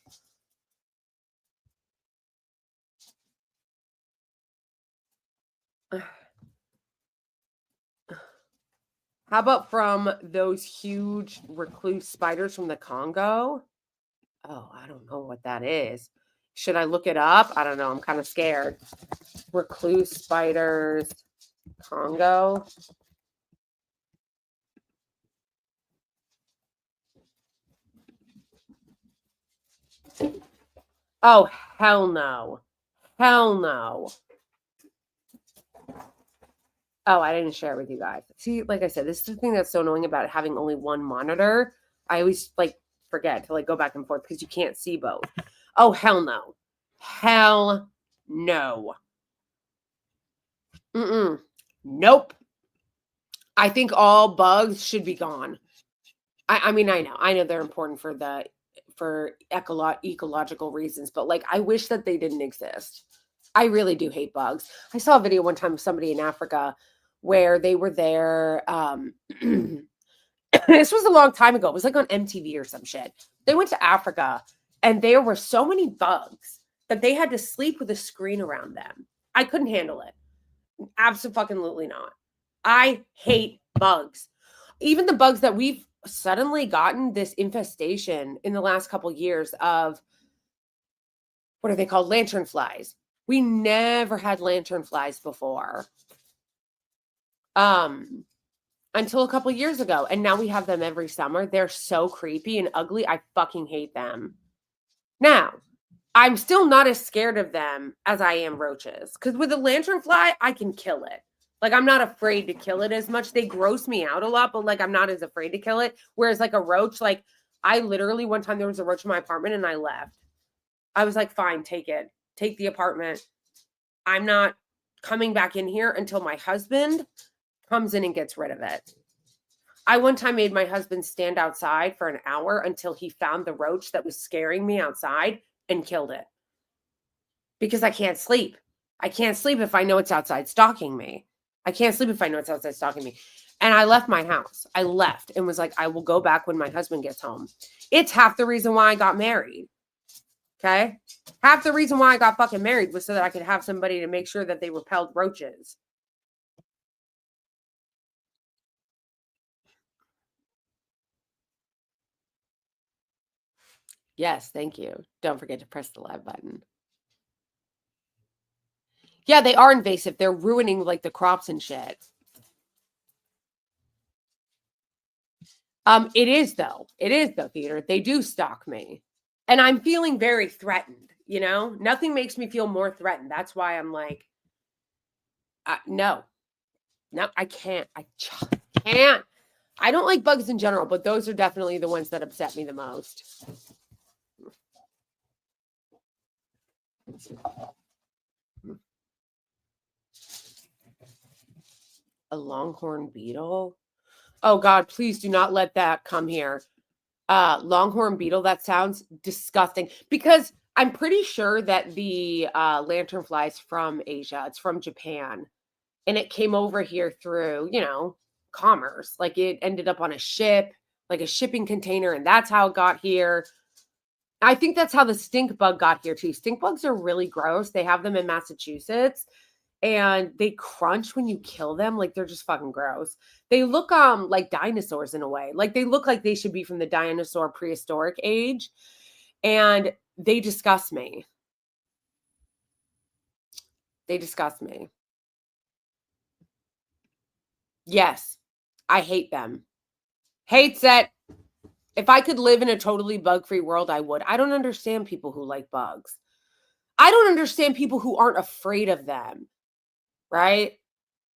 A: How about from those huge recluse spiders from the Congo? Oh, I don't know what that is. Should I look it up? I don't know. I'm kind of scared. Recluse spiders, Congo. Oh, hell no. Hell no. Oh, I didn't share it with you guys. See, like I said, this is the thing that's so annoying about having only one monitor. I always forget to go back and forth because you can't see both. Oh, hell no. Hell no. Nope. I think all bugs should be gone. I mean, I know they're important for ecological reasons, but like I wish that they didn't exist. I really do hate bugs. I saw a video one time of somebody in Africa where they were there. This was a long time ago. It was like on MTV or some shit. They went to Africa and there were so many bugs that they had to sleep with a screen around them. I couldn't handle it. Absolutely not. I hate bugs. Even the bugs that we've suddenly gotten this infestation in the last couple years of, what are they called? Lantern flies. We never had lantern flies before. Until a couple years ago. And now we have them every summer. They're so creepy and ugly. I fucking hate them. Now, I'm still not as scared of them as I am roaches. Because with a lanternfly, I can kill it. Like, I'm not afraid to kill it as much. They gross me out a lot, but like, I'm not as afraid to kill it. Whereas, like, a roach, like, I literally, one time there was a roach in my apartment and I left. I was like, fine, take it. Take the apartment. I'm not coming back in here until my husband comes in and gets rid of it. I one time made my husband stand outside for an hour until he found the roach that was scaring me outside and killed it. Because I can't sleep. I can't sleep if I know it's outside stalking me. I can't sleep if I know it's outside stalking me. And I left my house. I left and was like, I will go back when my husband gets home. It's half the reason why I got married. Okay? Half the reason why I got fucking married was so that I could have somebody to make sure that they repelled roaches. Yes, thank you. Don't forget to press the live button. Yeah, they are invasive. They're ruining like the crops and shit. It is though. It is though, Theater. They do stalk me. And I'm feeling very threatened, you know? Nothing makes me feel more threatened. That's why I'm like, no. No, I can't. I just can't. I don't like bugs in general, but those are definitely the ones that upset me the most. A longhorn beetle? Oh God, please do not let that come here. Longhorn beetle, that sounds disgusting because I'm pretty sure that the lanternfly is from Asia. It's from Japan. And it came over here through, you know, commerce. Like it ended up on a ship, like a shipping container, and that's how it got here. I think that's how the stink bug got here too. Stink bugs are really gross. They have them in Massachusetts and they crunch when you kill them. Like they're just fucking gross. They look like dinosaurs in a way. Like they look like they should be from the dinosaur prehistoric age. And they disgust me. They disgust me. Yes. I hate them. Hates it. If I could live in a totally bug-free world, I would. I don't understand people who like bugs. I don't understand people who aren't afraid of them, right?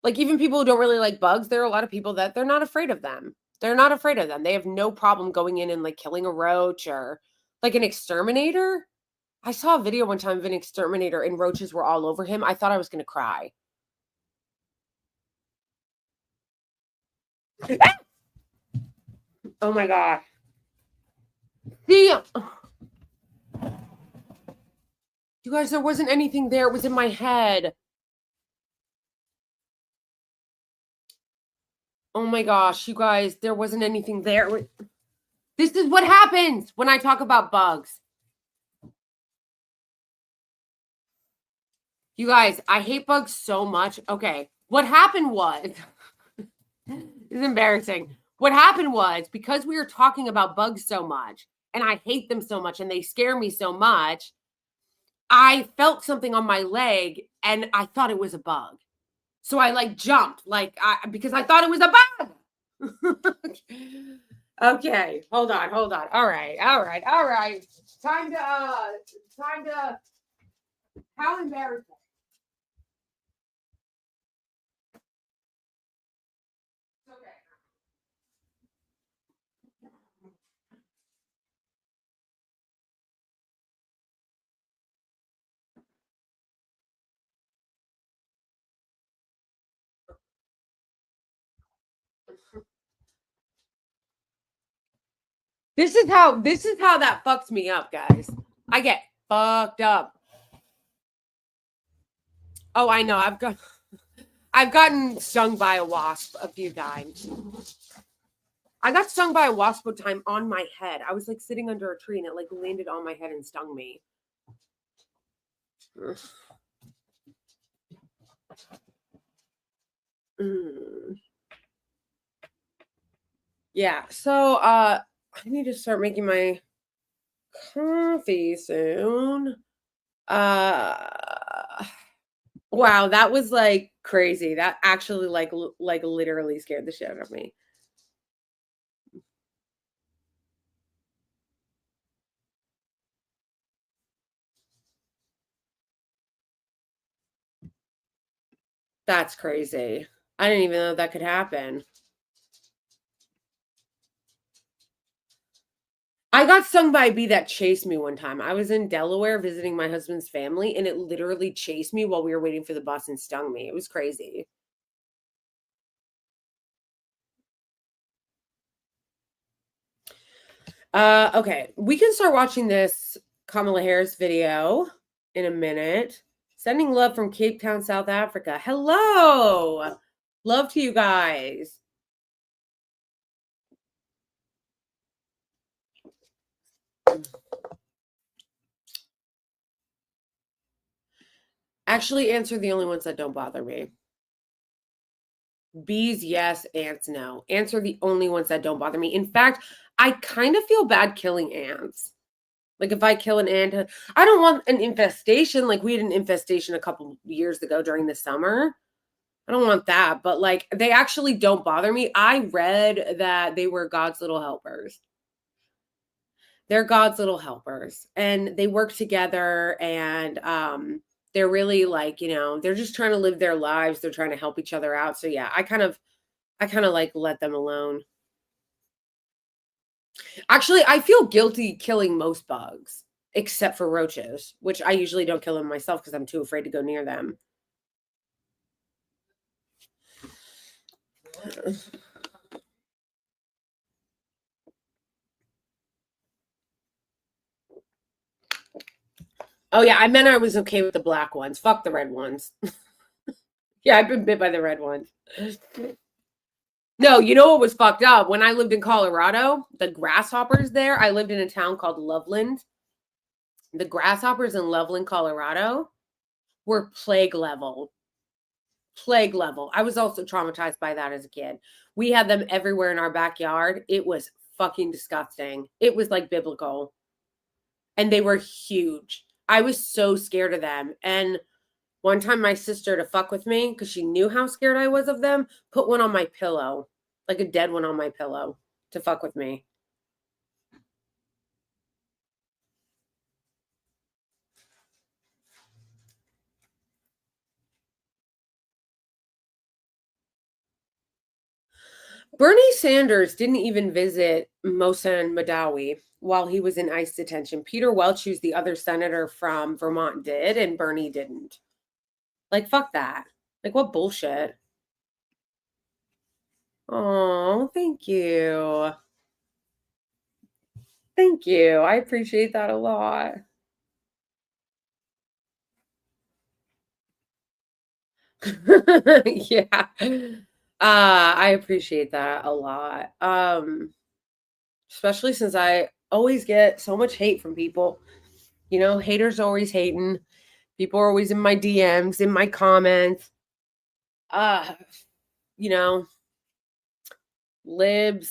A: Like even people who don't really like bugs, there are a lot of people that they're not afraid of them. They're not afraid of them. They have no problem going in and like killing a roach or like an exterminator. I saw a video one time of an exterminator and roaches were all over him. I thought I was going to cry. Oh my God. See, you guys, there wasn't anything there. It was in my head. Oh my gosh, you guys, there wasn't anything there. This is what happens when I talk about bugs. You guys, I hate bugs so much. Okay, what happened was, it's embarrassing. What happened was because we were talking about bugs so much and I hate them so much and they scare me so much, I felt something on my leg and I thought it was a bug. So I like jumped because I thought it was a bug. Okay, hold on. All right. Time to how embarrassing. Okay. This is how that fucks me up, guys. I get fucked up. Oh, I know. I've gotten stung by a wasp a few times. I got stung by a wasp one time on my head. I was like sitting under a tree and it like landed on my head and stung me. Mm. Yeah, so I need to start making my coffee soon. Wow, that was like crazy. That actually like literally scared the shit out of me. That's crazy. I didn't even know that could happen. I got stung by a bee that chased me one time. I was in Delaware visiting my husband's family, and it literally chased me while we were waiting for the bus and stung me. It was crazy. Okay. We can start watching this Kamala Harris video in a minute. Sending love from Cape Town, South Africa. Hello. Love to you guys. Actually, ants are the only ones that don't bother me. Bees, yes. Ants, no. Ants are the only ones that don't bother me. In fact, I kind of feel bad killing ants. Like if I kill an ant, I don't want an infestation. Like we had an infestation a couple years ago during the summer. I don't want that, but like they actually don't bother me. I read that they were God's little helpers. They're God's little helpers and they work together and they're really like, they're just trying to live their lives. They're trying to help each other out. So yeah, I kind of like let them alone. Actually, I feel guilty killing most bugs except for roaches, which I usually don't kill them myself because I'm too afraid to go near them. Oh yeah, I meant I was okay with the black ones. Fuck the red ones. Yeah, I've been bit by the red ones. No, you know what was fucked up? When I lived in Colorado, the grasshoppers there, I lived in a town called Loveland. The grasshoppers in Loveland, Colorado were plague level. Plague level. I was also traumatized by that as a kid. We had them everywhere in our backyard. It was fucking disgusting. It was like biblical. And they were huge. I was so scared of them. And one time my sister, to fuck with me, because she knew how scared I was of them, put one on my pillow, like a dead one on my pillow to fuck with me. Bernie Sanders didn't even visit Mohsen Madawi while he was in ICE detention. Peter Welch, who's the other senator from Vermont, did, and Bernie didn't. Like, fuck that. Like, what bullshit. Oh, thank you. Thank you. I appreciate that a lot. Yeah. I appreciate that a lot. Especially since I always get so much hate from people. Haters always hating. People are always in my DMs, in my comments. Uh, you know, libbing,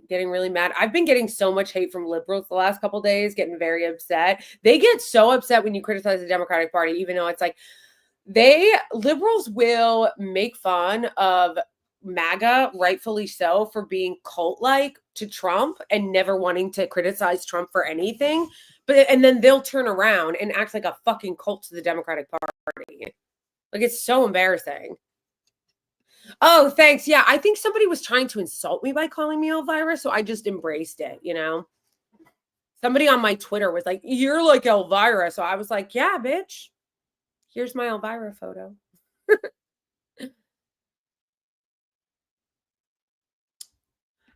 A: getting really mad. I've been getting so much hate from liberals the last couple days, getting very upset. They get so upset when you criticize the Democratic Party, even though it's like liberals will make fun of MAGA, rightfully so, for being cult-like to Trump and never wanting to criticize Trump for anything. And then they'll turn around and act like a fucking cult to the Democratic Party. Like, it's so embarrassing. Oh, thanks. Yeah, I think somebody was trying to insult me by calling me Elvira, so I just embraced it. Somebody on my Twitter was like, "You're like Elvira." So I was like, "Yeah, bitch. Here's my Elvira photo."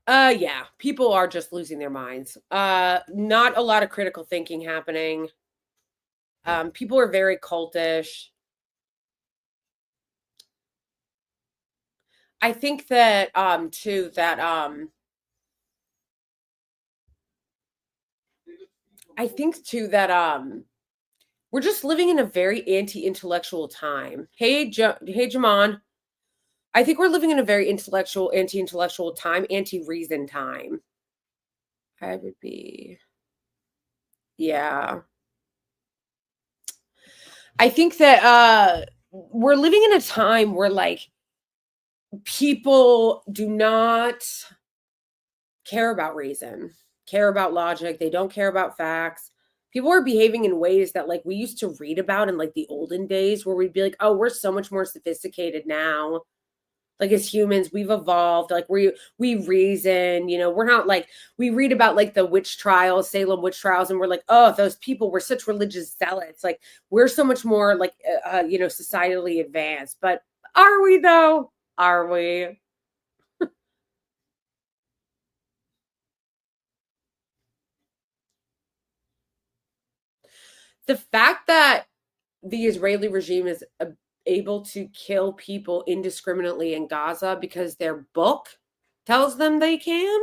A: Yeah, people are just losing their minds. Not a lot of critical thinking happening. People are very cultish. I think that too that I think too that we're just living in a very anti-intellectual time. Hey Jamon. I think we're living in a very intellectual, anti-intellectual time, anti-reason time. I would be, yeah. I think that we're living in a time where like people do not care about reason, care about logic. They don't care about facts. People are behaving in ways that like we used to read about in like the olden days where we'd be like, oh, we're so much more sophisticated now. Like as humans, we've evolved. Like we reason, we're not like we read about like the witch trials, Salem witch trials, and we're like, oh, those people were such religious zealots. Like we're so much more like societally advanced. But are we though? Are we? The fact that the Israeli regime is able to kill people indiscriminately in Gaza because their book tells them they can,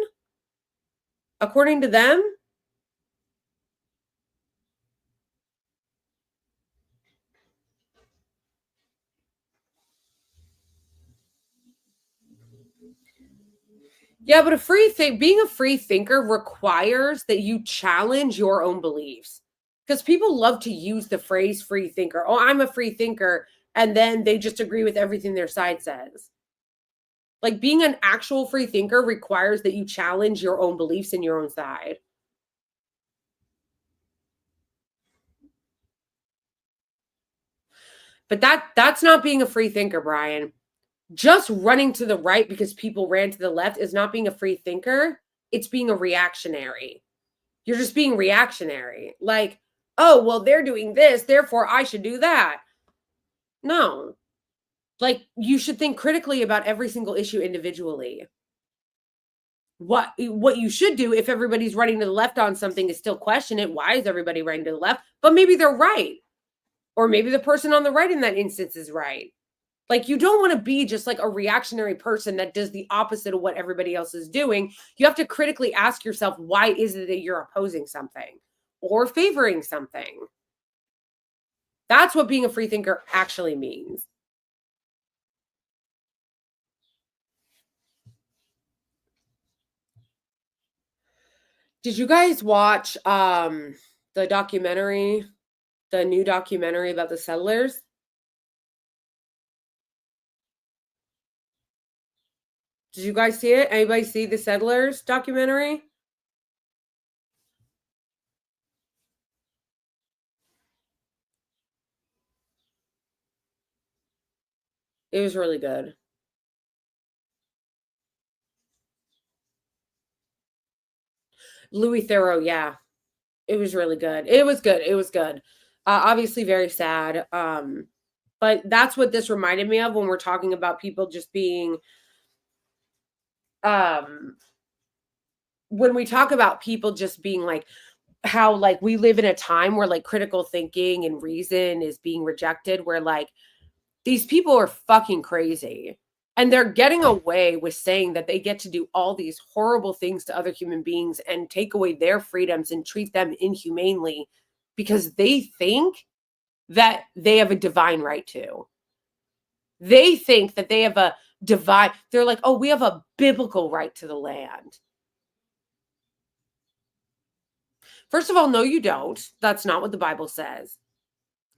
A: according to them. Yeah, but being a free thinker requires that you challenge your own beliefs. Because people love to use the phrase free thinker. Oh, I'm a free thinker. And then they just agree with everything their side says. Like being an actual free thinker requires that you challenge your own beliefs in your own side. But that's not being a free thinker, Brian. Just running to the right because people ran to the left is not being a free thinker. It's being a reactionary. You're just being reactionary. Like, oh, well, they're doing this, therefore I should do that. No. Like, you should think critically about every single issue individually. What you should do if everybody's running to the left on something is still question it. Why is everybody running to the left? But maybe they're right. Or maybe the person on the right in that instance is right. Like, you don't want to be just like a reactionary person that does the opposite of what everybody else is doing. You have to critically ask yourself, why is it that you're opposing something or favoring something? That's what being a free thinker actually means. Did you guys watch the documentary, the new documentary about the settlers? Did you guys see it? Anybody see the settlers documentary? It was really good. Louis Theroux, yeah. It was really good. It was good. It was good. Obviously very sad. But that's what this reminded me of when we're talking about people just being um when we talk about people just being like how like we live in a time where like critical thinking and reason is being rejected, where like these people are fucking crazy and they're getting away with saying that they get to do all these horrible things to other human beings and take away their freedoms and treat them inhumanely because they think that they have a divine right to. They think that they have a divine, they're like, oh, we have a biblical right to the land. First of all, no, you don't. That's not what the Bible says.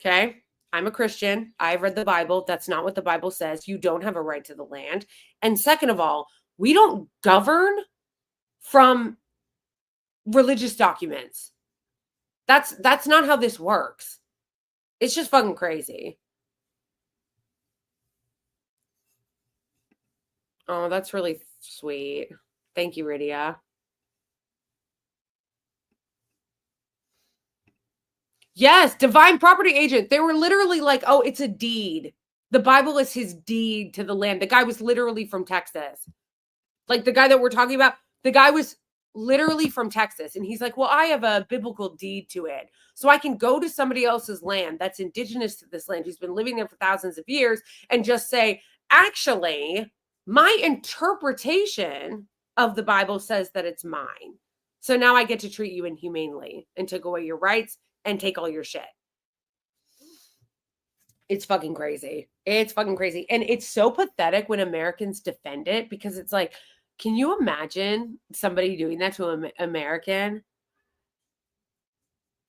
A: Okay. I'm a Christian. I've read the Bible. That's not what the Bible says. You don't have a right to the land. And second of all, we don't govern from religious documents. That's not how this works. It's just fucking crazy. Oh, that's really sweet. Thank you, Rydia. Yes, divine property agent. They were literally like, oh, it's a deed. The Bible is his deed to the land. The guy was literally from Texas. Like the guy that we're talking about, The guy was literally from Texas. And he's like, well, I have a biblical deed to it. So I can go to somebody else's land that's indigenous to this land, who's been living there for thousands of years, and just say, actually, my interpretation of the Bible says that it's mine. So now I get to treat you inhumanely and take away your rights and take all your shit. It's fucking crazy. It's fucking crazy. And it's so pathetic when Americans defend it, because it's like, can you imagine somebody doing that to an American?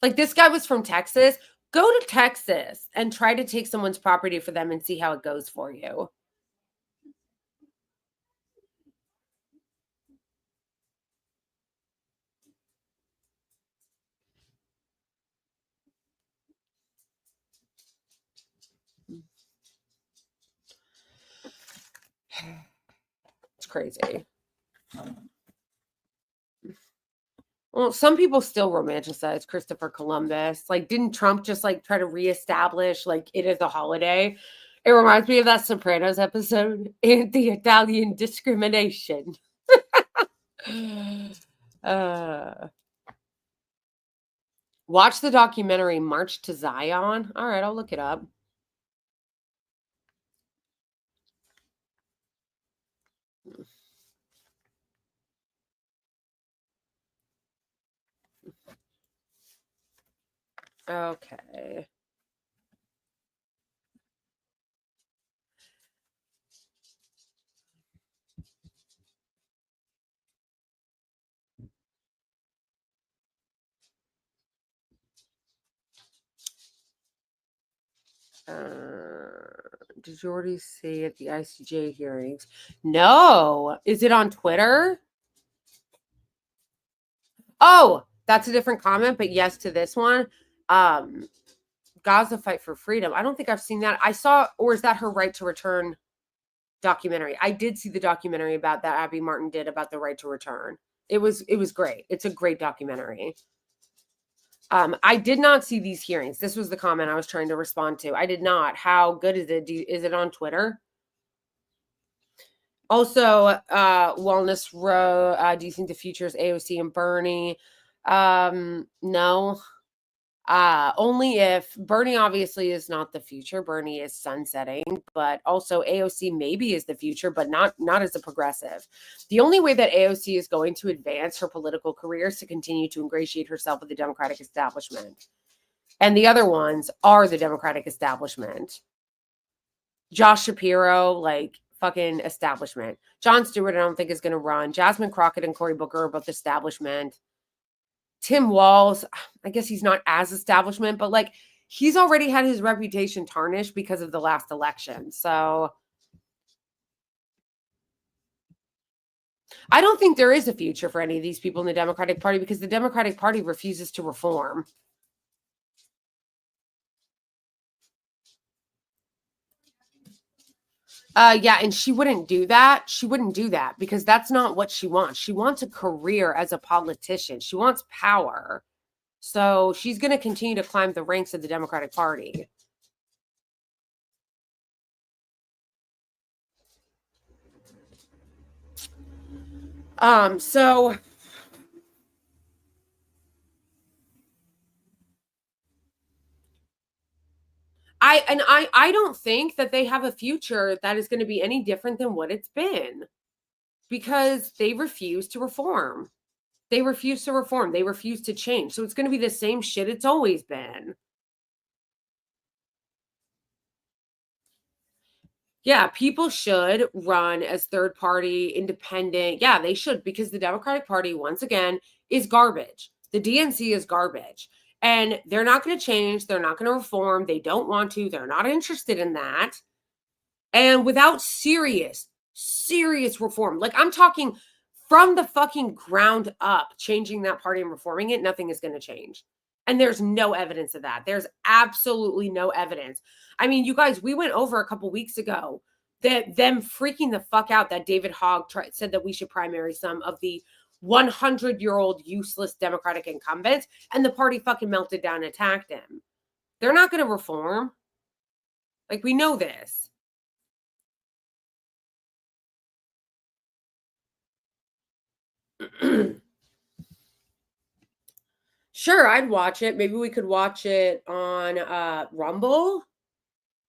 A: Like, this guy was from Texas. Go to Texas and try to take someone's property for them and see how it goes for you. It's crazy. Well, some people still romanticize Christopher Columbus. Like, didn't Trump just like try to reestablish like it as a holiday? It reminds me of that Sopranos episode, Anti-Italian Discrimination. Watch the documentary March to Zion. All right, I'll look it up. Okay. Did you already see at the ICJ hearings? No. Is it on Twitter? Oh, that's a different comment, but yes to this one. Gaza Fight for Freedom. I don't think I've seen that. I saw, or is that her Right to Return documentary? I did see the documentary about that Abby Martin did about the right to return. It was great. It's a great documentary. I did not see these hearings. This was the comment I was trying to respond to. I did not. How good is it? Is it on Twitter? Also, Wellness Row. Do you think the future is AOC and Bernie? No. Only if Bernie obviously is not the future. Bernie is sunsetting, but also AOC maybe is the future, but not as a progressive. The only way that AOC is going to advance her political career is to continue to ingratiate herself with the Democratic establishment. And the other ones are the Democratic establishment. Josh Shapiro, like fucking establishment. Jon Stewart, I don't think is going to run. Jasmine Crockett and Cory Booker are both establishment. Tim Walz, I guess he's not as establishment, but like he's already had his reputation tarnished because of the last election. So I don't think there is a future for any of these people in the Democratic Party, because the Democratic Party refuses to reform. Yeah, and she wouldn't do that. She wouldn't do that because that's not what she wants. She wants a career as a politician. She wants power. So she's going to continue to climb the ranks of the Democratic Party. So I don't think that they have a future that is going to be any different than what it's been, because they refuse to reform. They refuse to reform. They refuse to change. So it's going to be the same shit it's always been. Yeah, people should run as third party, independent. Yeah, they should, because the Democratic Party, once again, is garbage. The DNC is garbage. And they're not going to change. They're not going to reform. They don't want to. They're not interested in that. And without serious reform, like I'm talking from the fucking ground up, changing that party and reforming it, nothing is going to change. And there's no evidence of that. There's absolutely no evidence. I mean, you guys, we went over a couple weeks ago that them freaking the fuck out that David Hogg said that we should primary some of the 100-year-old useless Democratic incumbents, and the party fucking melted down and attacked him. They're not going to reform. Like, we know this. Sure, I'd watch it. Maybe we could watch it on Rumble,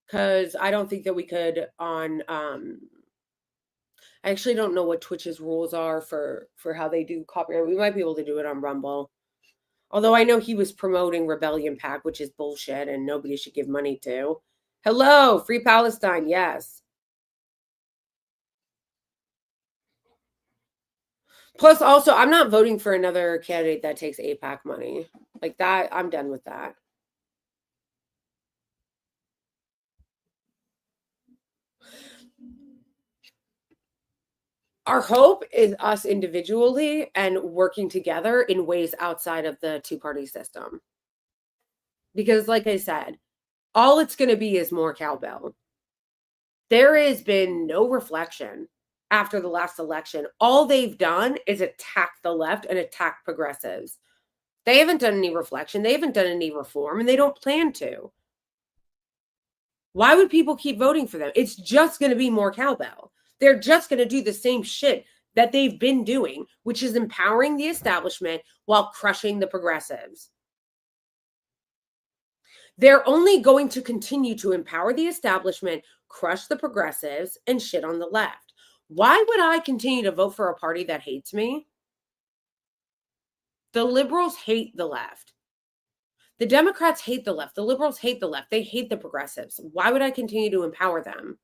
A: because I don't think that we could on I actually don't know what Twitch's rules are for how they do copyright. We might be able to do it on Rumble. Although I know he was promoting Rebellion Pack, which is bullshit and nobody should give money to. Hello, Free Palestine, yes. Plus, also, I'm not voting for another candidate that takes APAC money. Like that, I'm done with that. Our hope is us individually and working together in ways outside of the two-party system. Because, like I said, all it's going to be is more cowbell. There has been no reflection after the last election. All they've done is attack the left and attack progressives. They haven't done any reflection. They haven't done any reform, and they don't plan to. Why would people keep voting for them? It's just going to be more cowbell. They're just going to do the same shit that they've been doing, which is empowering the establishment while crushing the progressives. They're only going to continue to empower the establishment, crush the progressives, and shit on the left. Why would I continue to vote for a party that hates me? The liberals hate the left. The Democrats hate the left. The liberals hate the left. They hate the progressives. Why would I continue to empower them?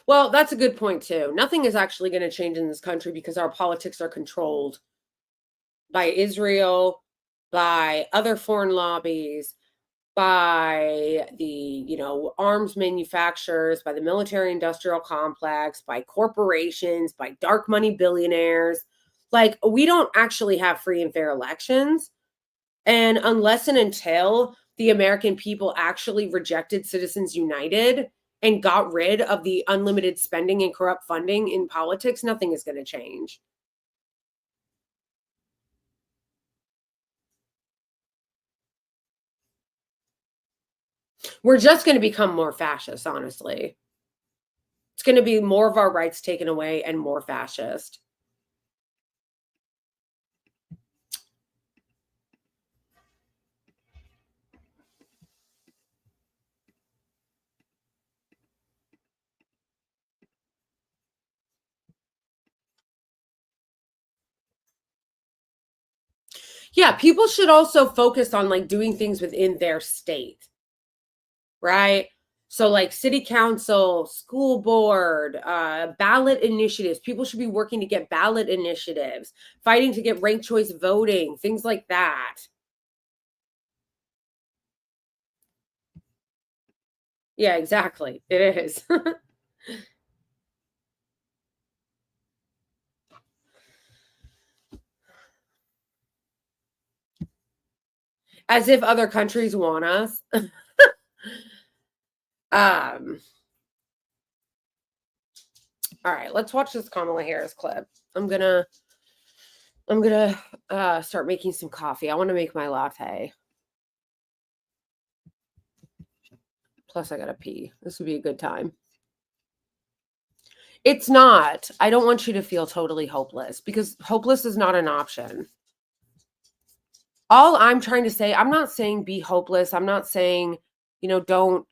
A: Well, that's a good point, too. Nothing is actually going to change in this country because our politics are controlled by Israel, by other foreign lobbies, by the, arms manufacturers, by the military industrial complex, by corporations, by dark money billionaires. Like, we don't actually have free and fair elections. And unless and until the American people actually rejected Citizens United and got rid of the unlimited spending and corrupt funding in politics, nothing is going to change. We're just going to become more fascist, honestly. It's going to be more of our rights taken away and more fascist. Yeah, people should also focus on like doing things within their state, right? So like city council, school board, ballot initiatives. People should be working to get ballot initiatives, fighting to get ranked choice voting, things like that. Yeah, exactly. It is. As if other countries want us. All right, let's watch this Kamala Harris clip. I'm gonna start making some coffee. I want to make my latte. Plus, I gotta pee. This would be a good time. It's not. I don't want you to feel totally hopeless because hopeless is not an option. All I'm trying to say, I'm not saying be hopeless. I'm not saying, don't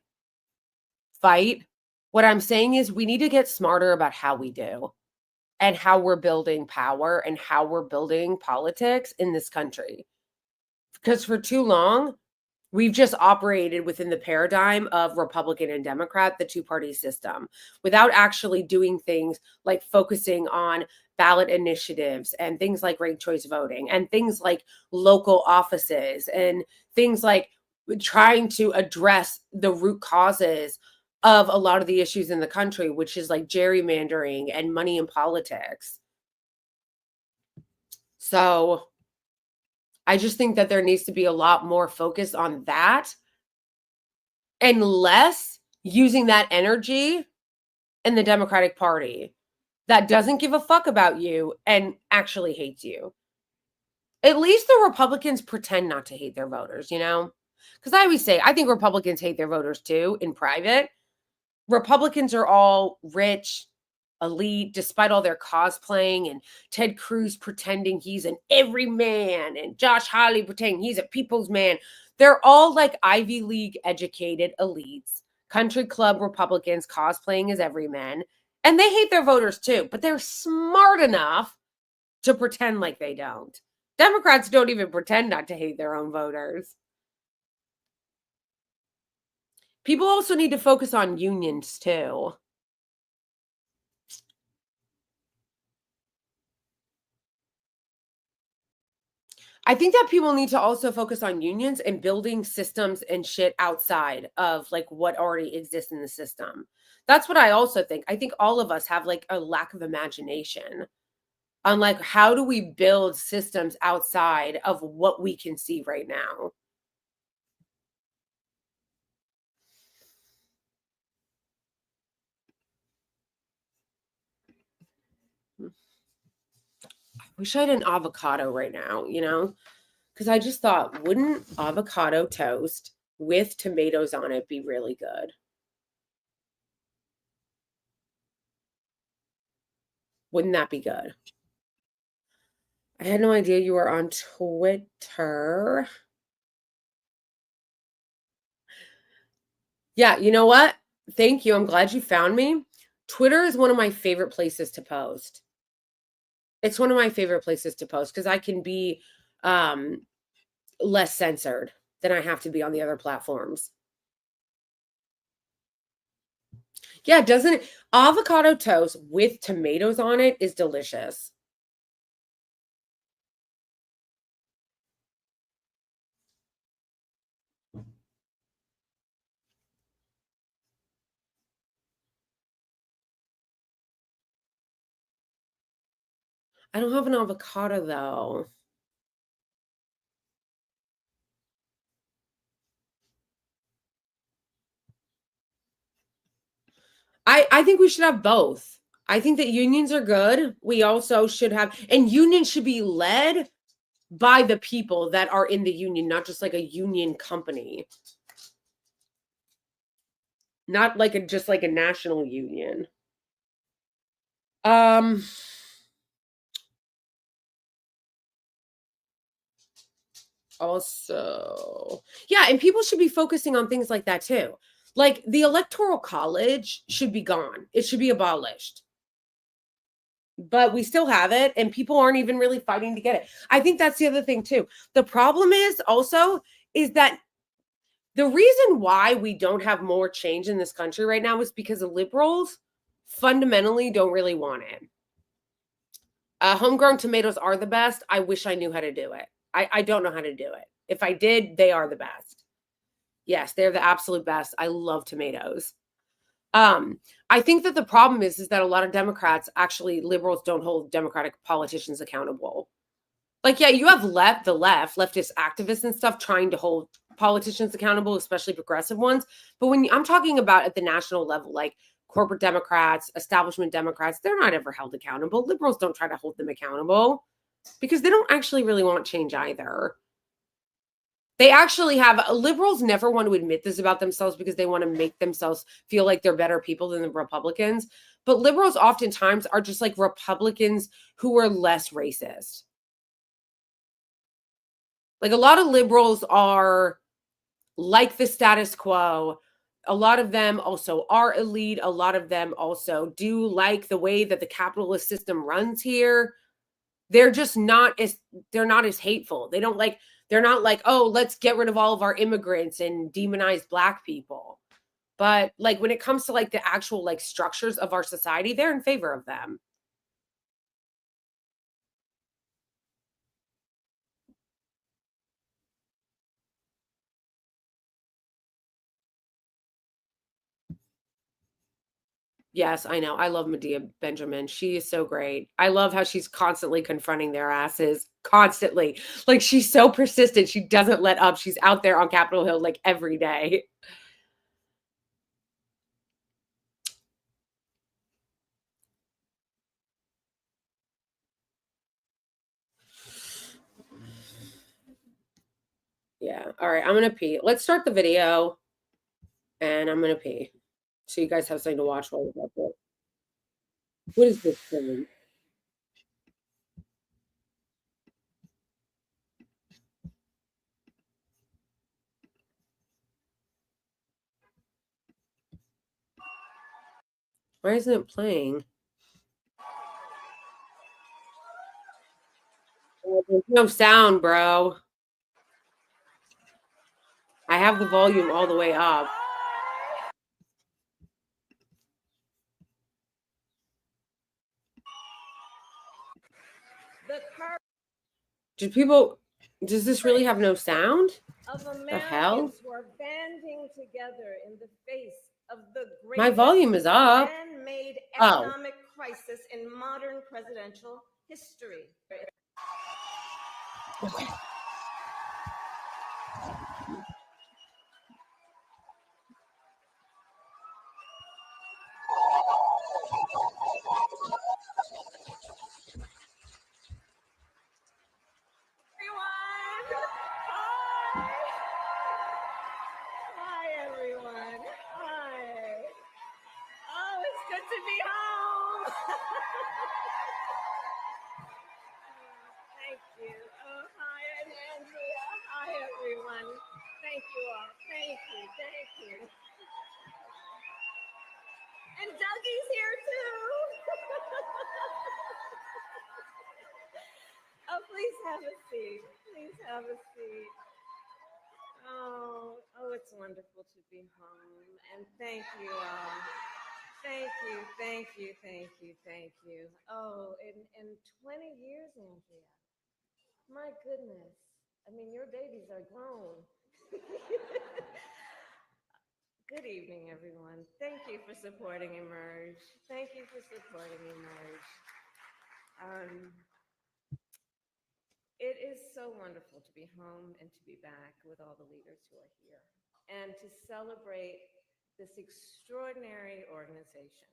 A: fight. What I'm saying is we need to get smarter about how we do and how we're building power and how we're building politics in this country. Because for too long, we've just operated within the paradigm of Republican and Democrat, the two-party system, without actually doing things like focusing on ballot initiatives and things like ranked choice voting and things like local offices and things like trying to address the root causes of a lot of the issues in the country, which is like gerrymandering and money in politics. So I just think that there needs to be a lot more focus on that and less using that energy in the Democratic Party that doesn't give a fuck about you and actually hates you. At least the Republicans pretend not to hate their voters, Because I always say, I think Republicans hate their voters too in private. Republicans are all rich, elite, despite all their cosplaying and Ted Cruz pretending he's an everyman and Josh Hawley pretending he's a people's man. They're all like Ivy League educated elites, country club Republicans cosplaying as everymen. And they hate their voters too, but they're smart enough to pretend like they don't. Democrats don't even pretend not to hate their own voters. People also need to focus on unions too. I think that people need to also focus on unions and building systems and shit outside of like what already exists in the system. That's what I also think. I think all of us have like a lack of imagination on like how do we build systems outside of what we can see right now. I wish I had an avocado right now, you know? Because I just thought, wouldn't avocado toast with tomatoes on it be really good? Wouldn't that be good? I had no idea you were on Twitter. Yeah, you know what? Thank you. I'm glad you found me. Twitter is one of my favorite places to post. It's one of my favorite places to post because I can be um, less censored than I have to be on the other platforms. Yeah, doesn't it? Avocado toast with tomatoes on it is delicious. I don't have an avocado though. I think we should have both. I think that unions are good. We also should have, and unions should be led by the people that are in the union, not just like a union company. Not like a just like a national union. Um Also, yeah, and people should be focusing on things like that too. Like the electoral college should be gone. It should be abolished. But we still have it and people aren't even really fighting to get it. I think that's the other thing too. The problem is also is that the reason why we don't have more change in this country right now is because the liberals fundamentally don't really want it. Homegrown tomatoes are the best. I wish I knew how to do it. I don't know how to do it. If I did, they are the best. Yes, they're the absolute best. I love tomatoes. Um, I think that the problem is that a lot of Democrats, actually liberals don't hold Democratic politicians accountable. Like, yeah, you have leftist activists and stuff trying to hold politicians accountable, especially progressive ones. But I'm talking about at the national level, like corporate Democrats, establishment Democrats, they're not ever held accountable. Liberals don't try to hold them accountable because they don't actually really want change either. They actually have liberals never want to admit this about themselves because they want to make themselves feel like they're better people than the Republicans. But liberals oftentimes are just like Republicans who are less racist. Like a lot of liberals are like the status quo. A lot of them also are elite. A lot of them also do like the way that the capitalist system runs here. They're just not as they're not as hateful. They're not like, "Oh, let's get rid of all of our immigrants and demonize black people." But like when it comes to like the actual like structures of our society, they're in favor of them. Yes, I know. I love Medea Benjamin. She is so great. I love how she's constantly confronting their asses, constantly. Like she's so persistent. She doesn't let up. She's out there on Capitol Hill like every day. Yeah. All right. I'm going to pee. Let's start the video and I'm going to pee. So you guys have something to watch while we're up there. What is this thing? Why isn't it playing? Oh, there's no sound, bro. I have the volume all the way up. Does this really have no sound?
B: Of
A: The
B: Americans
A: hell?
B: who are banding together in the face of the
A: My volume is up.
B: man-made
A: Oh.
B: economic crisis in modern presidential history.
A: Okay.
B: Hi, everyone. Hi. Oh, it's good to be home. Thank you. Oh, hi, and Andrea. Hi, everyone. Thank you all. Thank you. Thank you. And Dougie's here too. Oh, please have a seat. Please have a seat. Oh, it's wonderful to be home. And thank you all. Thank you, thank you, thank you, thank you. Oh, in 20 years, Andrea. My goodness. I mean, your babies are grown. Good evening, everyone. Thank you for supporting Emerge. Thank you for supporting Emerge. It is so wonderful to be home and to be back with all the leaders who are here and to celebrate this extraordinary organization,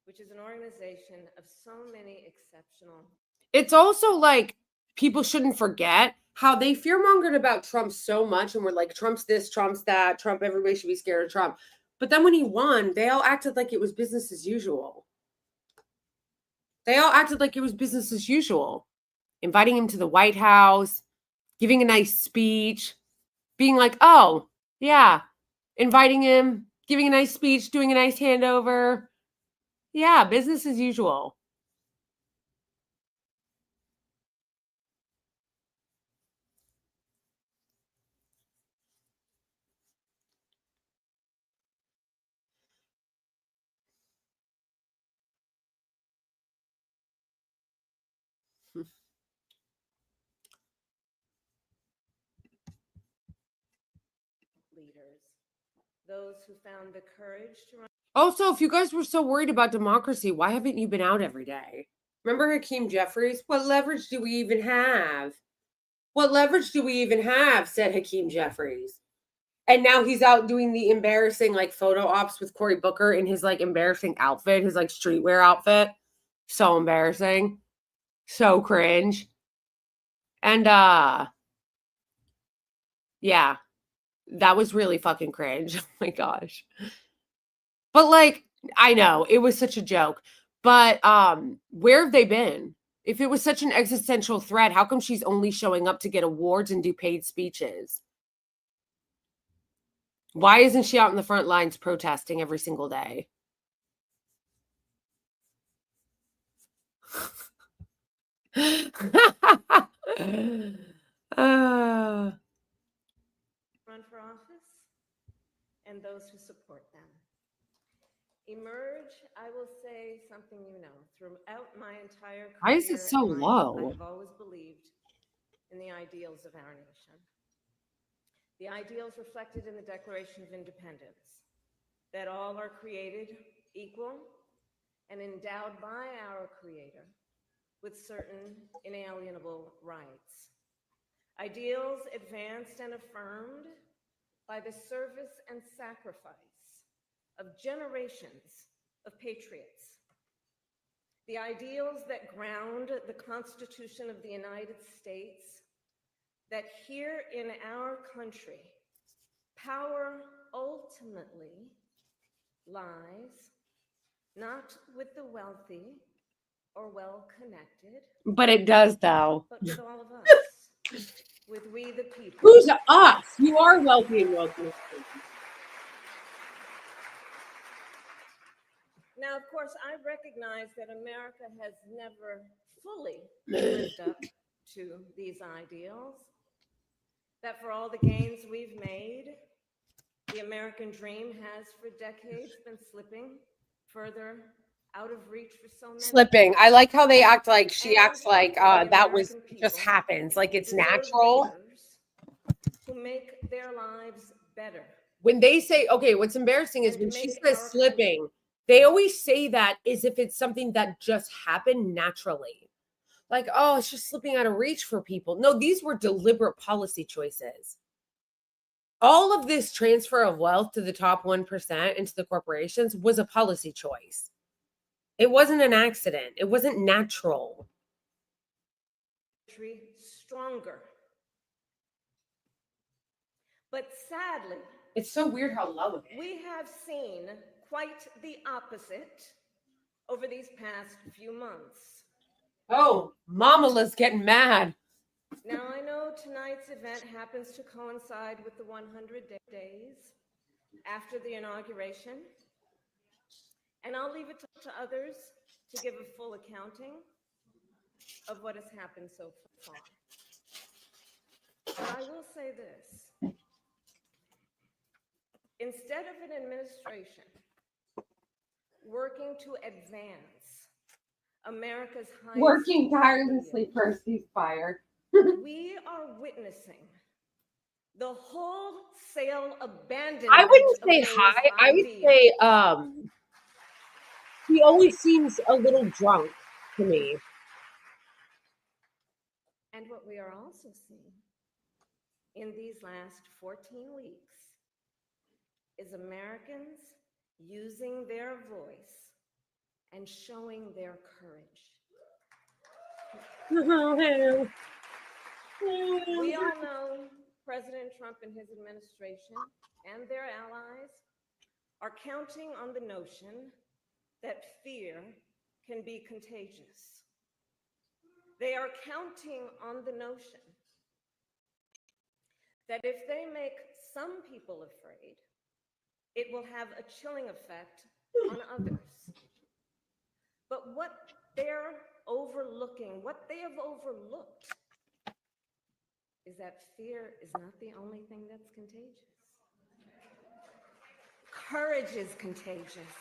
B: which is an organization of so many exceptional.
A: It's also like people shouldn't forget how they fearmongered about Trump so much and were like, Trump's this, Trump's that, Trump, everybody should be scared of Trump. But then when he won, they all acted like it was business as usual. They all acted like it was business as usual. Inviting him to the White House, giving a nice speech, being like, oh, yeah, inviting him, giving a nice speech, doing a nice handover. Yeah, business as usual.
B: Leaders, those who found the courage to run.
A: Also, if you guys were so worried about democracy, why haven't you been out every day? Remember Hakeem Jeffries? What leverage do we even have? What leverage do we even have? Said Hakeem Jeffries. And now he's out doing the embarrassing like photo ops with Cory Booker in his like embarrassing outfit, his like streetwear outfit. So embarrassing. So cringe. And yeah, that was really fucking cringe. Oh my gosh. But like, I know it was such a joke. But where have they been? If it was such an existential threat, how come she's only showing up to get awards and do paid speeches? Why isn't she out in the front lines protesting every single day?
B: Run for office and those who support them. Emerge, I will say something you know. Throughout my entire career,
A: Why is it so
B: in life,
A: low?
B: I have always believed in the ideals of our nation. The ideals reflected in the Declaration of Independence, that all are created equal and endowed by our Creator with certain inalienable rights. Ideals advanced and affirmed by the service and sacrifice of generations of patriots. The ideals that ground the Constitution of the United States that here in our country, power ultimately lies not with the wealthy or well-connected,
A: But it does, though.
B: but with all of us, with we the people.
A: Who's us? You are wealthy and wealthy.
B: Now, of course, I recognize that America has never fully lived up to these ideals, that for all the gains we've made, the American dream has for decades been slipping further out of reach for so many.
A: Slipping. I like how they act like she
B: And
A: acts like
B: the
A: that was
B: American
A: just
B: people
A: happens, like it's
B: deserve
A: natural.
B: leaders who make their lives better.
A: When they say, okay, what's embarrassing is
B: And to
A: when she
B: make
A: says
B: our
A: slipping, they always say that as if it's something that just happened naturally. Like, oh, it's just slipping out of reach for people. No, these were deliberate policy choices. All of this transfer of wealth to the top 1% into the corporations was a policy choice. It wasn't an accident. It wasn't natural.
B: Stronger. But sadly,
A: It's so weird how low it is.
B: we have seen quite the opposite over these past few months.
A: Oh, Mamala's getting mad.
B: Now, I know tonight's event happens to coincide with the 100 days after the inauguration, and I'll leave it to others to give a full accounting of what has happened so far. But I will say this. Instead of an administration working to advance America's highest
A: Working tirelessly for a ceasefire.
B: we are witnessing the wholesale abandonment.
A: I wouldn't
B: of
A: say
B: those
A: high. I would
B: ideals.
A: say he always seems a little drunk to me.
B: And what we are also seeing in these last 14 weeks is Americans using their voice and showing their courage. We all know President Trump and his administration and their allies are counting on the notion that fear can be contagious. They are counting on the notion that if they make some people afraid, it will have a chilling effect on others. But what they're overlooking, what they have overlooked, is that fear is not the only thing that's contagious. Courage is contagious.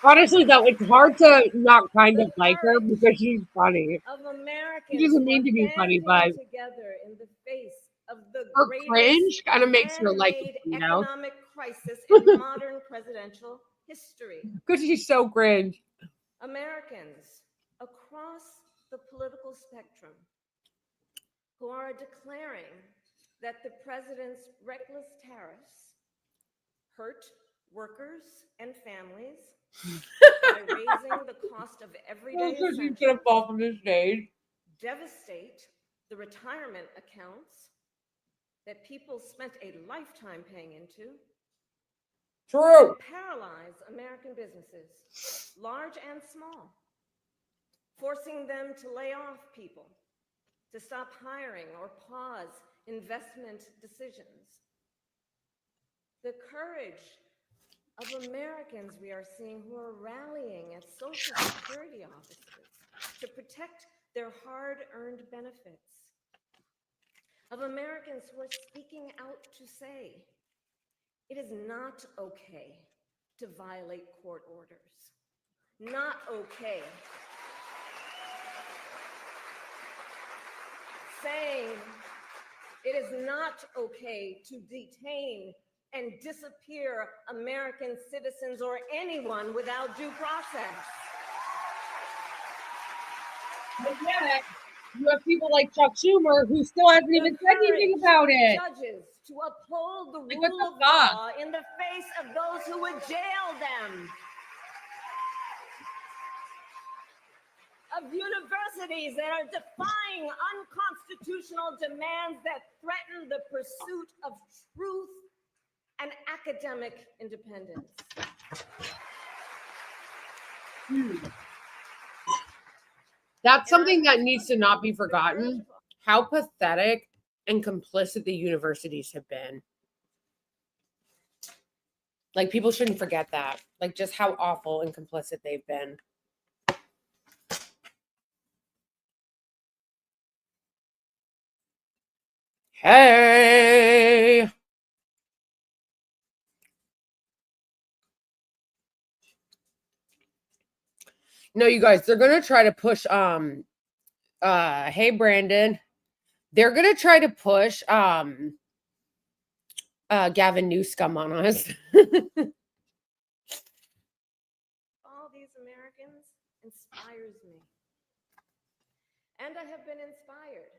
A: Honestly, though, it's hard to not kind of like her because she's funny.
B: Of Americans
A: She doesn't mean to be funny, but
B: together in the face of the
A: her
B: greatest
A: cringe kind of makes her likable, you know?
B: economic crisis in modern presidential history.
A: Because she's so cringe.
B: Americans across the political spectrum who are declaring that the president's reckless tariffs hurt workers and families by raising the cost of everyday
A: So she's
B: essentials,
A: gonna fall from the stage.
B: devastate the retirement accounts that people spent a lifetime paying into,
A: True.
B: and paralyze American businesses, large and small, forcing them to lay off people, to stop hiring or pause investment decisions. The courage of Americans we are seeing who are rallying at Social Security offices to protect their hard-earned benefits. Of Americans who are speaking out to say, it is not okay to violate court orders. Not okay. Saying it is not okay to detain and disappear American citizens or anyone without due process.
A: But yet, you have people like Chuck Schumer who still hasn't even said anything about it.
B: Judges to uphold the
A: Like, what
B: rule
A: the
B: of
A: fuck?
B: law in the face of those who would jail them. of universities that are defying unconstitutional demands that threaten the pursuit of truth and academic independence.
A: That's something that needs to not be forgotten. How pathetic and complicit the universities have been. Like, people shouldn't forget that. Like, just how awful and complicit they've been. Hey! No, you guys, they're gonna try to push hey Brandon. They're gonna try to push Gavin Newsome on us.
B: All these Americans inspires me. And I have been inspired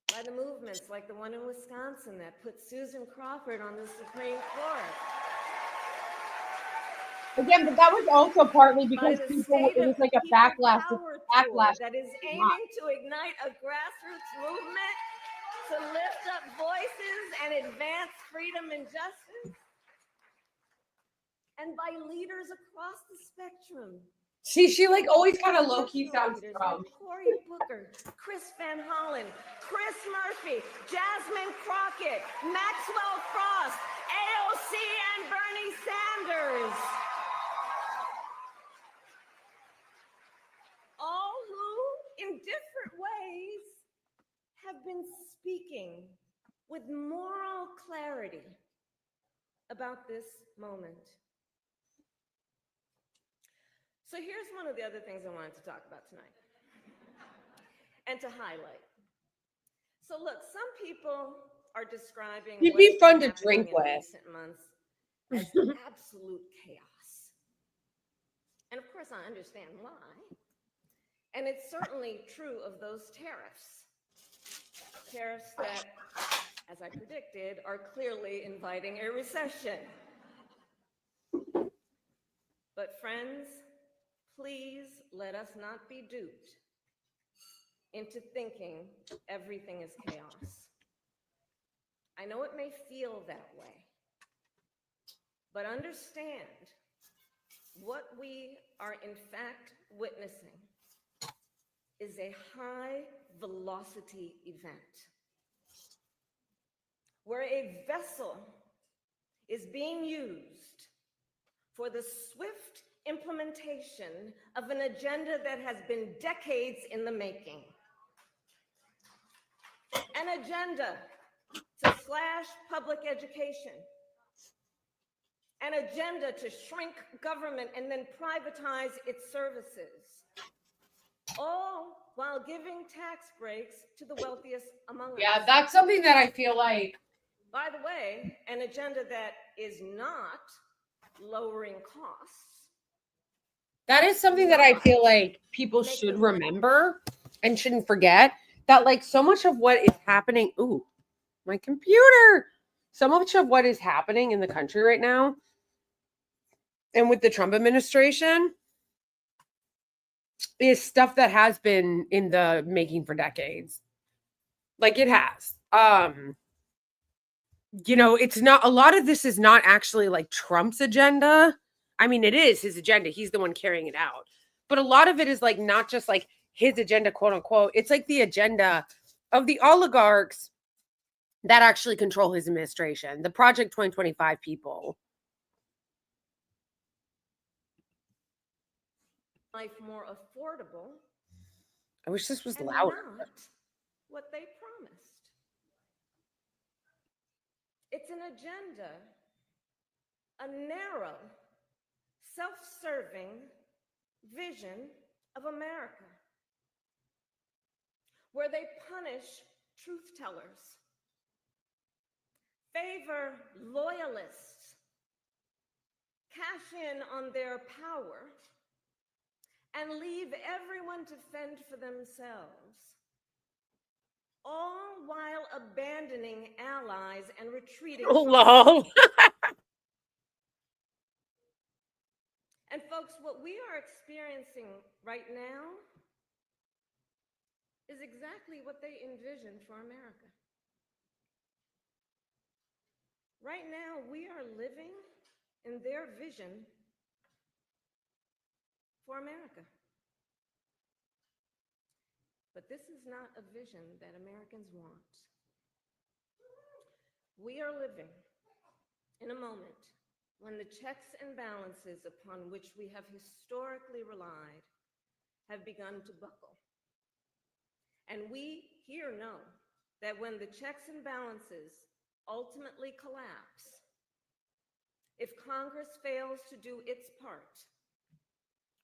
B: by the movements like the one in Wisconsin that put Susan Crawford on the Supreme Court.
A: Again, but that was also partly because people, it was like a backlash
B: that is aiming to ignite a grassroots movement to lift up voices and advance freedom and justice. And by leaders across the spectrum.
A: See, she like always kind of low-key sounds strong.
B: Cory Booker, Chris Van Hollen, Chris Murphy, Jasmine Crockett, Maxwell Frost, AOC, and Bernie Sanders. All who, in different ways, have been speaking with moral clarity about this moment. So here's one of the other things I wanted to talk about tonight and to highlight. So look, some people are describing
A: It'd be fun to drink with.
B: Recent months as absolute chaos. And of course, I understand why. And it's certainly true of those tariffs. Tariffs that, as I predicted, are clearly inviting a recession. But friends, please let us not be duped into thinking everything is chaos. I know it may feel that way, but understand what we are in fact witnessing is a high velocity event where a vessel is being used for the swift implementation of an agenda that has been decades in the making. An agenda to slash public education. An agenda to shrink government and then privatize its services. All while giving tax breaks to the wealthiest among us.
A: Yeah, that's something that I feel like.
B: By the way, an agenda that is not lowering costs.
A: That is something that I feel like people should remember and shouldn't forget, that like so much of what is happening, ooh, my computer, so much of what is happening in the country right now and with the Trump administration is stuff that has been in the making for decades. Like it has. You know, it's not, a lot of this is not actually like Trump's agenda. I mean, it is his agenda. He's the one carrying it out. But a lot of it is like not just like his agenda, quote unquote. It's like the agenda of the oligarchs that actually control his administration, the Project 2025 people.
B: Life more affordable.
A: I wish this was louder.
B: Not what they promised. It's an agenda, a narrow, self-serving vision of America, where they punish truth tellers, favor loyalists, cash in on their power, and leave everyone to fend for themselves, all while abandoning allies and retreating.
A: Oh, lol.
B: And folks, what we are experiencing right now is exactly what they envisioned for America. Right now, we are living in their vision for America. But this is not a vision that Americans want. We are living in a moment when the checks and balances upon which we have historically relied have begun to buckle. And we here know that when the checks and balances ultimately collapse, if Congress fails to do its part,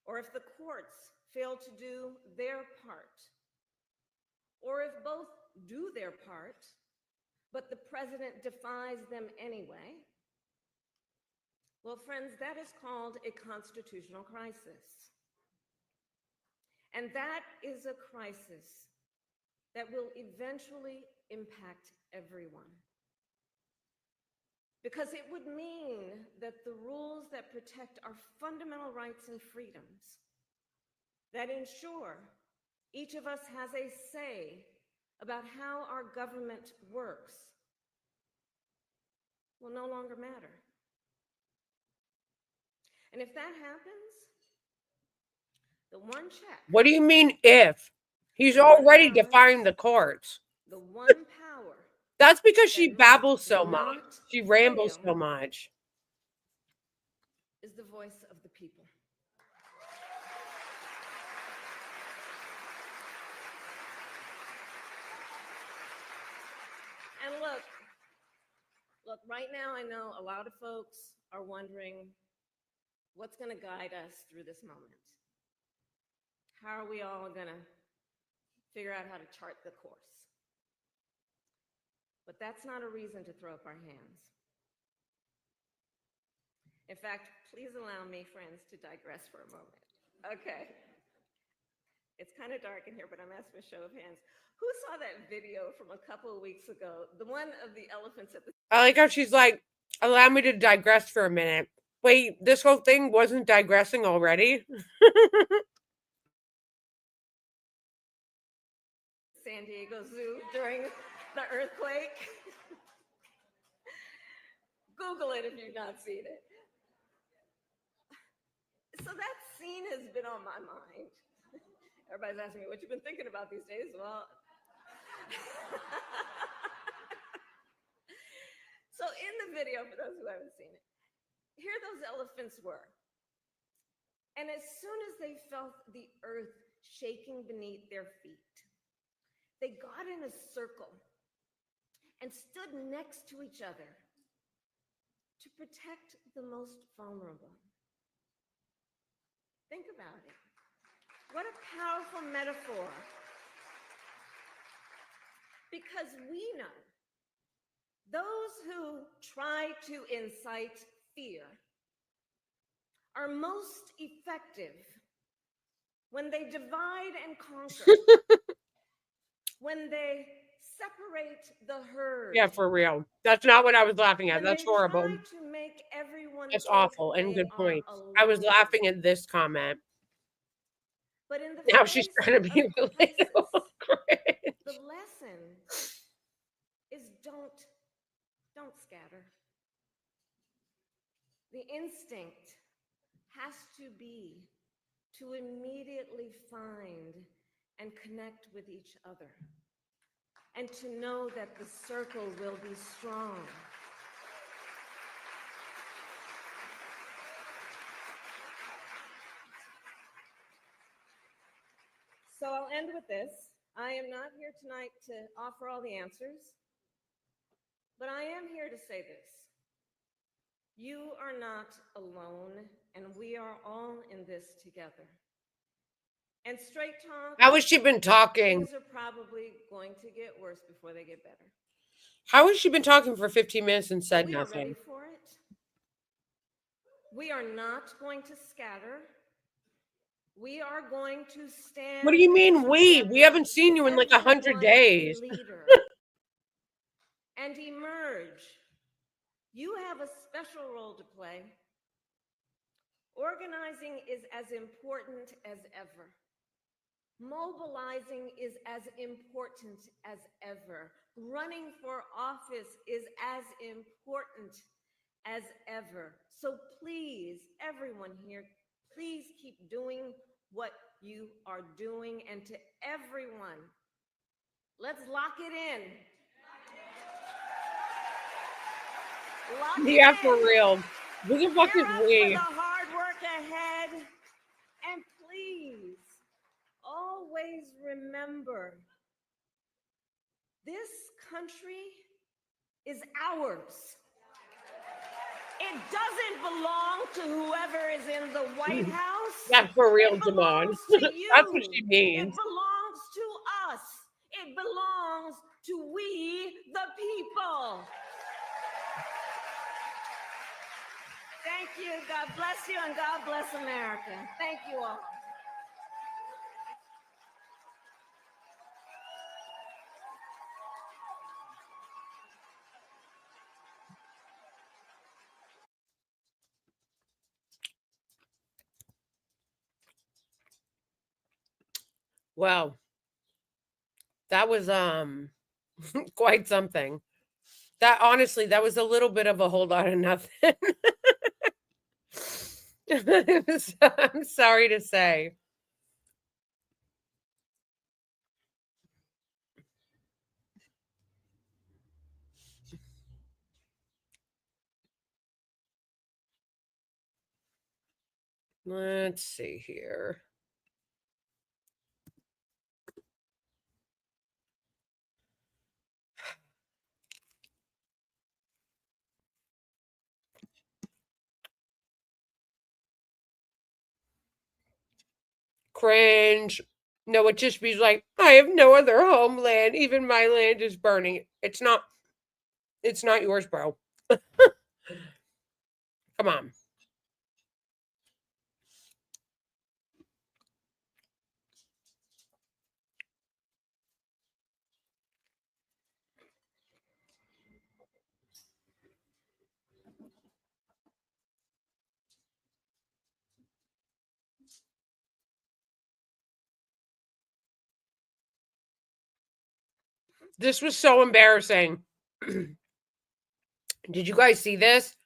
B: or if the courts fail to do their part, or if both do their part, but the president defies them anyway, well, friends, that is called a constitutional crisis. And that is a crisis that will eventually impact everyone. Because it would mean that the rules that protect our fundamental rights and freedoms, that ensure each of us has a say about how our government works, will no longer matter. And if that happens, the one check.
A: What do you mean if? He's already defying the courts.
B: The one power.
A: That's because she babbles so
B: not
A: much. She rambles
B: fail
A: so much.
B: Is the voice of the people. And look, right now I know a lot of folks are wondering what's going to guide us through this moment. How are we all going to figure out how to chart the course? But that's not a reason to throw up our hands. In fact, please allow me, friends, to digress for a moment. Okay. It's kind of dark in here, but I'm asking for a show of hands. Who saw that video from a couple of weeks ago? The one of the elephants at the...
A: I like how she's like, allow me to digress for a minute. Wait, this whole thing wasn't digressing already?
B: San Diego Zoo during the earthquake. Google it if you've not seen it. So that scene has been on my mind. Everybody's asking me, what you've been thinking about these days? Well, so in the video, for those who haven't seen it, here those elephants were. And as soon as they felt the earth shaking beneath their feet, they got in a circle and stood next to each other to protect the most vulnerable. Think about it. What a powerful metaphor. Because we know those who try to incite fear are most effective when they divide and conquer, when they separate the herd.
A: Yeah, for real. That's not what I was laughing at.
B: When
A: That's
B: they
A: horrible.
B: try to make everyone
A: That's
B: think
A: awful and
B: they
A: good
B: are
A: point. I was
B: alone.
A: laughing at this comment.
B: But in the
A: Now she's
B: face
A: trying to be
B: of
A: relatable.
B: crisis, the lesson is don't scatter. The instinct has to be to immediately find and connect with each other, and to know that the circle will be strong. So I'll end with this. I am not here tonight to offer all the answers, but I am here to say this. You are not alone, and we are all in this together. And straight talk.
A: How has she been talking?
B: Things are probably going to get worse before they get better.
A: How has she been talking for 15 minutes and said
B: we
A: nothing?
B: are ready for it. We are not going to scatter. We are going to stand.
A: What do you mean we? We haven't seen you in like 100 days.
B: Leader and emerge. You have a special role to play. Organizing is as important as ever. Mobilizing is as important as ever. Running for office is as important as ever. So please, everyone here, please keep doing what you are doing. And to everyone, let's lock it in. Lock it
A: Yeah, for
B: in.
A: real. Who the fuck
B: Gear
A: is
B: up for
A: we?
B: the hard work ahead. And please, always remember, this country is ours. It doesn't belong to whoever is in the White House.
A: Yeah, for real,
B: It
A: Damon.
B: belongs to you.
A: That's what she
B: It
A: means.
B: belongs to us. It belongs to we, the people. Thank you. God bless you, and God bless America. Thank you all.
A: Well, that was quite something. That honestly, that was a little bit of a whole lot of nothing. I'm sorry to say. Let's see here. Cringe. No, it just be like, I have no other homeland. Even my land is burning. It's not yours, bro. Come on. This was so embarrassing. Did you guys see this?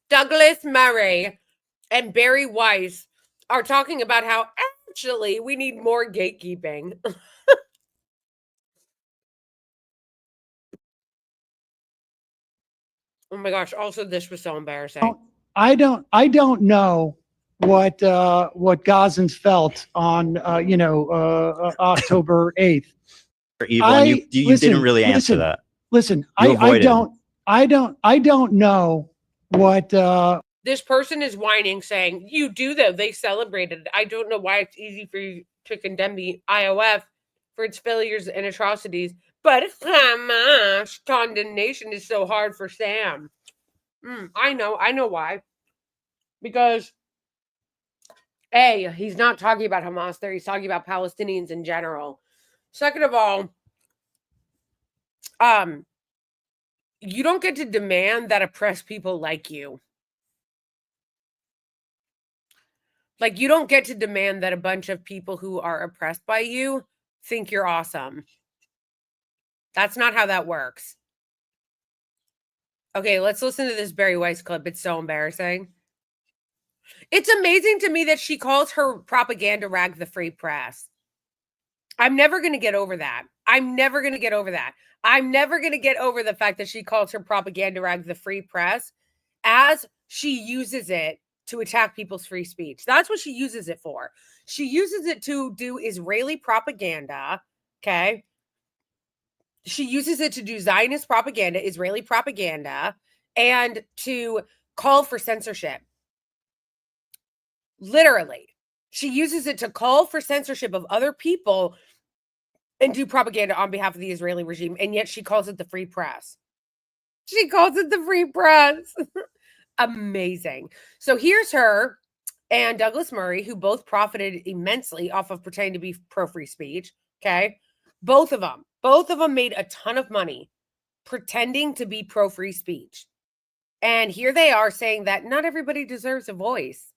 A: Douglas Murray and Barry Weiss are talking about how actually we need more gatekeeping. Oh my gosh, also this was so embarrassing.
C: I don't know what Gazans felt on October 8th.
D: Evil, and you didn't really answer that.
C: Listen,
D: You avoided.
C: I don't know what
A: This person is whining, saying, you do though, they celebrated. I don't know why it's easy for you to condemn the IOF for its failures and atrocities, but Hamas condemnation is so hard for Sam. I know why. Because A, he's not talking about Hamas there, he's talking about Palestinians in general. Second of all, you don't get to demand that oppressed people like you. Like, you don't get to demand that a bunch of people who are oppressed by you think you're awesome. That's not how that works. Okay, let's listen to this Barry Weiss clip. It's so embarrassing. It's amazing to me that she calls her propaganda rag the free press. I'm never going to get over that. I'm never going to get over the fact that she calls her propaganda rag the free press as she uses it to attack people's free speech. That's what she uses it for. She uses it to do Israeli propaganda, okay? She uses it to do Zionist propaganda, Israeli propaganda, and to call for censorship. Literally. She uses it to call for censorship of other people and do propaganda on behalf of the Israeli regime, and yet she calls it the free press. She calls it the free press. Amazing. So here's her and Douglas Murray, who both profited immensely off of pretending to be pro-free speech, okay? Both of them made a ton of money pretending to be pro-free speech. And here they are saying that not everybody deserves a voice.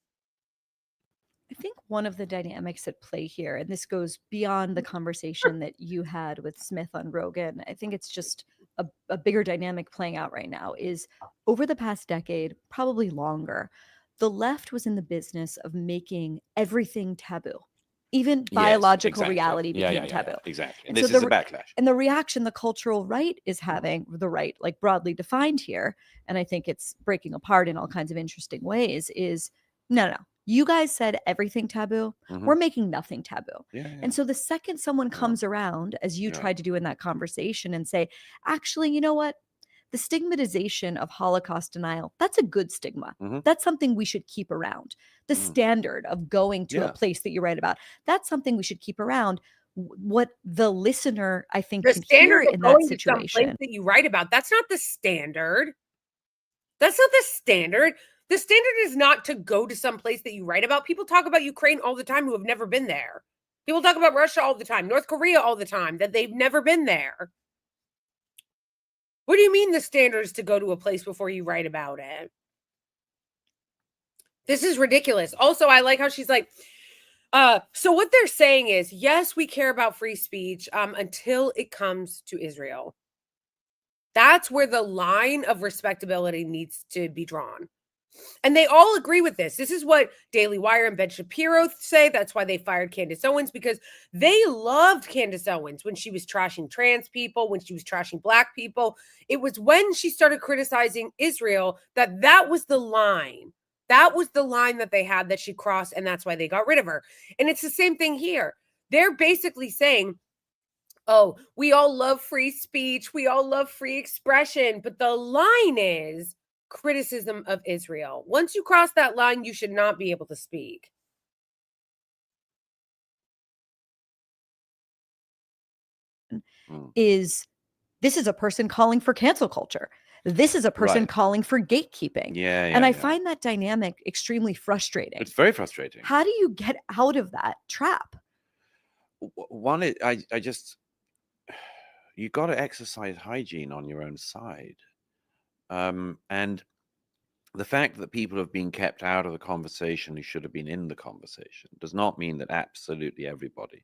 E: I think one of the dynamics at play here, and this goes beyond the conversation that you had with Smith on Rogan, I think it's just a bigger dynamic playing out right now, is over the past decade, probably longer, the left was in the business of making everything taboo. Even biological reality became taboo.
F: Exactly.
E: And
F: And
E: so
F: this is a backlash.
E: And the reaction the cultural right is having, the right, like broadly defined here, and I think it's breaking apart in all kinds of interesting ways, is no. You guys said everything taboo.
F: Mhm.
E: We're making nothing taboo.
F: Yeah, yeah.
E: And so the second someone comes around, as you
F: Yeah.
E: tried to do in that conversation, and say, actually, you know what? The stigmatization of Holocaust denial, that's a good stigma.
F: Mhm.
E: That's something we should keep around. The standard of going to
F: Yeah.
E: a place that you write about, that's something we should keep around. What the listener, I think,
A: The
E: can hear
A: standard of
E: in that
A: going to some place
E: situation.
A: that you write about, that's not the standard. That's not the standard. The standard is not to go to some place that you write about. People talk about Ukraine all the time who have never been there. People talk about Russia all the time, North Korea all the time, that they've never been there. What do you mean the standard is to go to a place before you write about it? This is ridiculous. Also, I like how she's like, so what they're saying is, yes, we care about free speech until it comes to Israel. That's where the line of respectability needs to be drawn. And they all agree with this. This is what Daily Wire and Ben Shapiro say. That's why they fired Candace Owens, because they loved Candace Owens when she was trashing trans people, when she was trashing Black people. It was when she started criticizing Israel that was the line. That was the line that they had that she crossed, and that's why they got rid of her. And it's the same thing here. They're basically saying, oh, we all love free speech. We all love free expression. But the line is criticism of Israel. Once you cross that line, you should not be able to speak.
E: Is this is a person calling for cancel culture. This is a person
F: Right.
E: calling for gatekeeping.
F: Yeah,
E: And I
F: yeah.
E: find that dynamic extremely frustrating.
F: It's very frustrating.
E: How do you get out of that trap?
F: One, I just, you got to exercise hygiene on your own side. And the fact that people have been kept out of the conversation who should have been in the conversation does not mean that absolutely everybody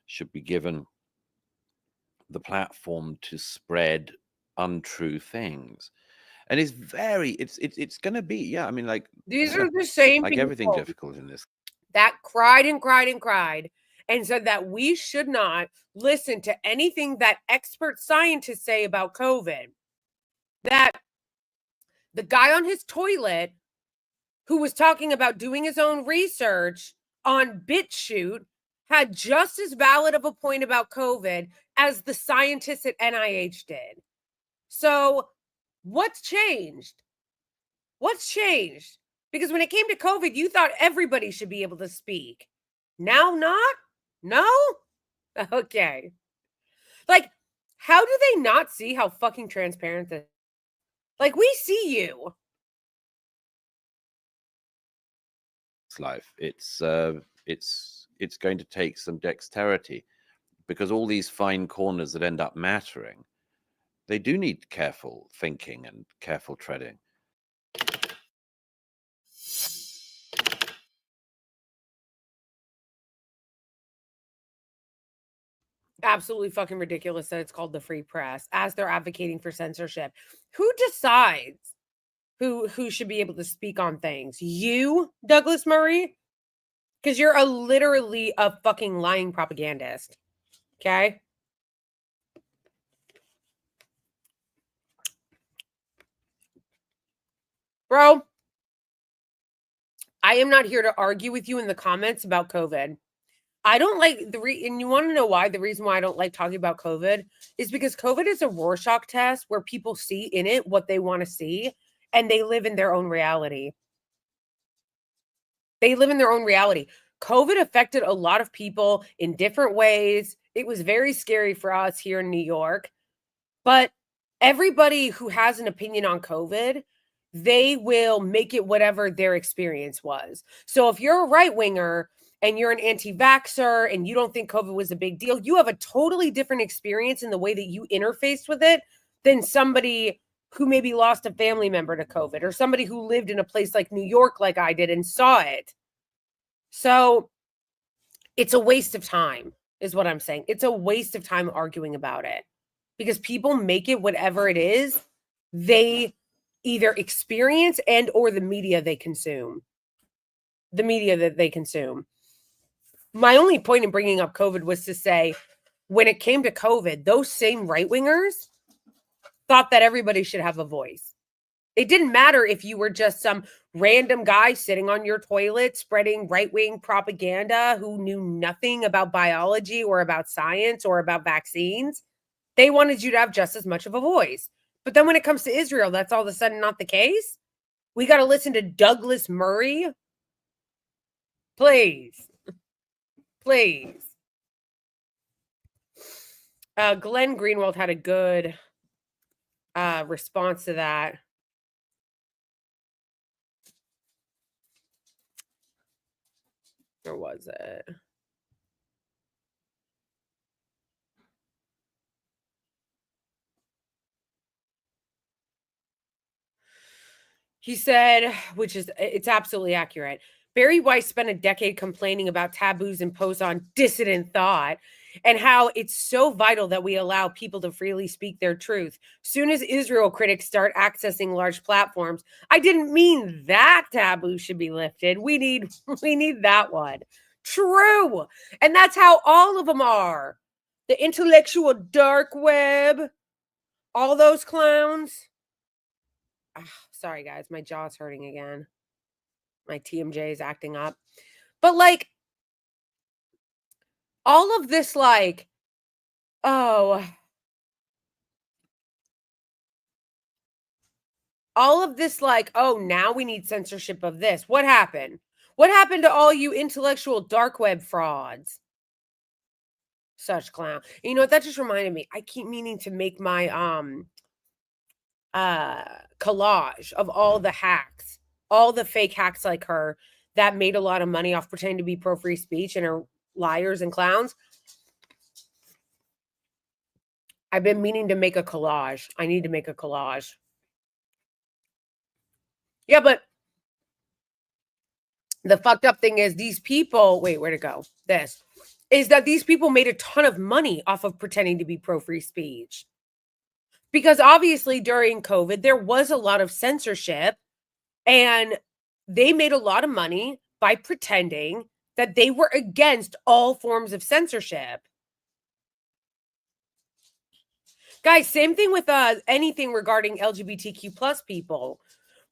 F: should be given the platform to spread untrue things. And it's going to be, yeah, I mean, like,
A: These are the same
F: like
A: people
F: everything difficult in this.
A: that cried and cried and cried and said that we should not listen to anything that expert scientists say about COVID. That the guy on his toilet who was talking about doing his own research on BitChute had just as valid of a point about COVID as the scientists at NIH did. So what's changed? What's changed? Because when it came to COVID, you thought everybody should be able to speak. Now not? No? Okay. Like, how do they not see how fucking transparent this is? Like, we see you.
F: Life. It's going to take some dexterity, because all these fine corners that end up mattering, they do need careful thinking and careful treading.
A: Absolutely fucking ridiculous that it's called the free press as they're advocating for censorship. Who decides who should be able to speak on things? You, Douglas Murray? Because you're literally a fucking lying propagandist. Okay? Bro, I am not here to argue with you in the comments about COVID. I don't like and you want to know why? The reason why I don't like talking about COVID is because COVID is a Rorschach test where people see in it what they want to see, and they live in their own reality. They live in their own reality. COVID affected a lot of people in different ways. It was very scary for us here in New York. But everybody who has an opinion on COVID, they will make it whatever their experience was. So if you're a right-winger and you're an anti-vaxxer and you don't think COVID was a big deal, you have a totally different experience in the way that you interfaced with it than somebody who maybe lost a family member to COVID, or somebody who lived in a place like New York like I did and saw it. So it's a waste of time, is what I'm saying. It's a waste of time arguing about it because people make it whatever it is they either experience and or the media they consume. The media that they consume. My only point in bringing up COVID was to say, when it came to COVID, those same right-wingers thought that everybody should have a voice. It didn't matter if you were just some random guy sitting on your toilet spreading right-wing propaganda who knew nothing about biology or about science or about vaccines. They wanted you to have just as much of a voice. But then when it comes to Israel, that's all of a sudden not the case. We got to listen to Douglas Murray. Please. Please. Glenn Greenwald had a good response to that. Or was it? He said, it's absolutely accurate. Barry Weiss spent a decade complaining about taboos imposed on dissident thought and how it's so vital that we allow people to freely speak their truth. Soon as Israel critics start accessing large platforms, I didn't mean that taboo should be lifted. We need that one. True. And that's how all of them are. The intellectual dark web, all those clowns. Sorry, guys, my jaw's hurting again. My TMJ is acting up. But like, all of this, like, all of this, like, oh, now we need censorship of this. What happened? What happened to all you intellectual dark web frauds? Such clown. You know what? That just reminded me. I keep meaning to make my collage of all the hacks, all the fake hacks like her that made a lot of money off pretending to be pro free speech and are liars and clowns. I've been meaning to make a collage. I need to make a collage. Yeah, but the fucked up thing is these people, wait, where'd it go? This is that these people made a ton of money off of pretending to be pro free speech. Because obviously during COVID, there was a lot of censorship and they made a lot of money by pretending that they were against all forms of censorship. Guys, same thing with anything regarding LGBTQ plus people.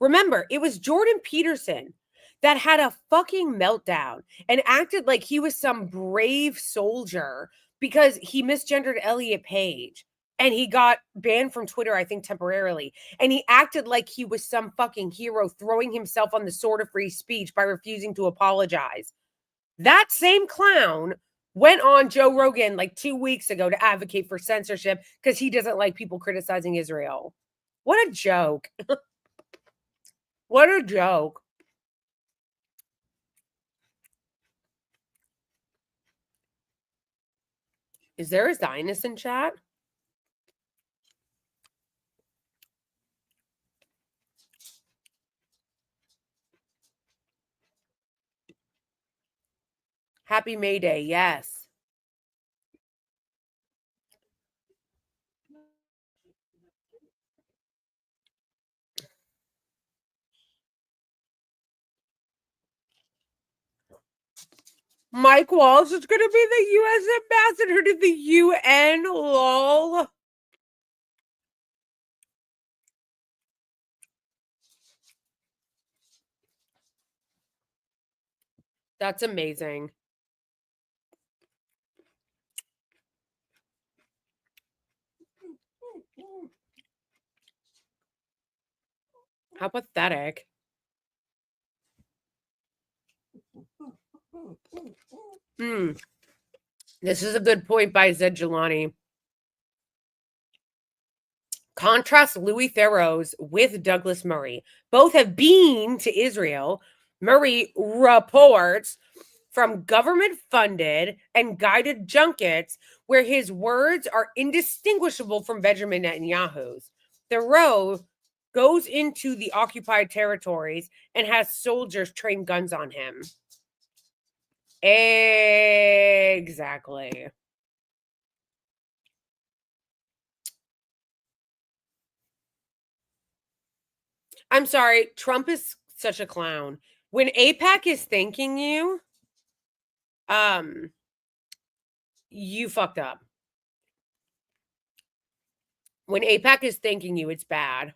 A: Remember, it was Jordan Peterson that had a fucking meltdown and acted like he was some brave soldier because he misgendered Elliot Page. And he got banned from Twitter, I think, temporarily. And he acted like he was some fucking hero throwing himself on the sword of free speech by refusing to apologize. That same clown went on Joe Rogan like 2 weeks ago to advocate for censorship because he doesn't like people criticizing Israel. What a joke. What a joke. Is there a Zionist in chat? Happy May Day, yes. Mike Walsh is going to be the U.S. ambassador to the UN, lol. That's amazing. How pathetic. This is a good point by Zed Jelani. Contrast Louis Theroux with Douglas Murray. Both have been to Israel. Murray reports from government-funded and guided junkets where his words are indistinguishable from Benjamin Netanyahu's. Theroux goes into the occupied territories and has soldiers train guns on him. Exactly. I'm sorry. Trump is such a clown. When AIPAC is thanking you, you fucked up. When AIPAC is thanking you, it's bad.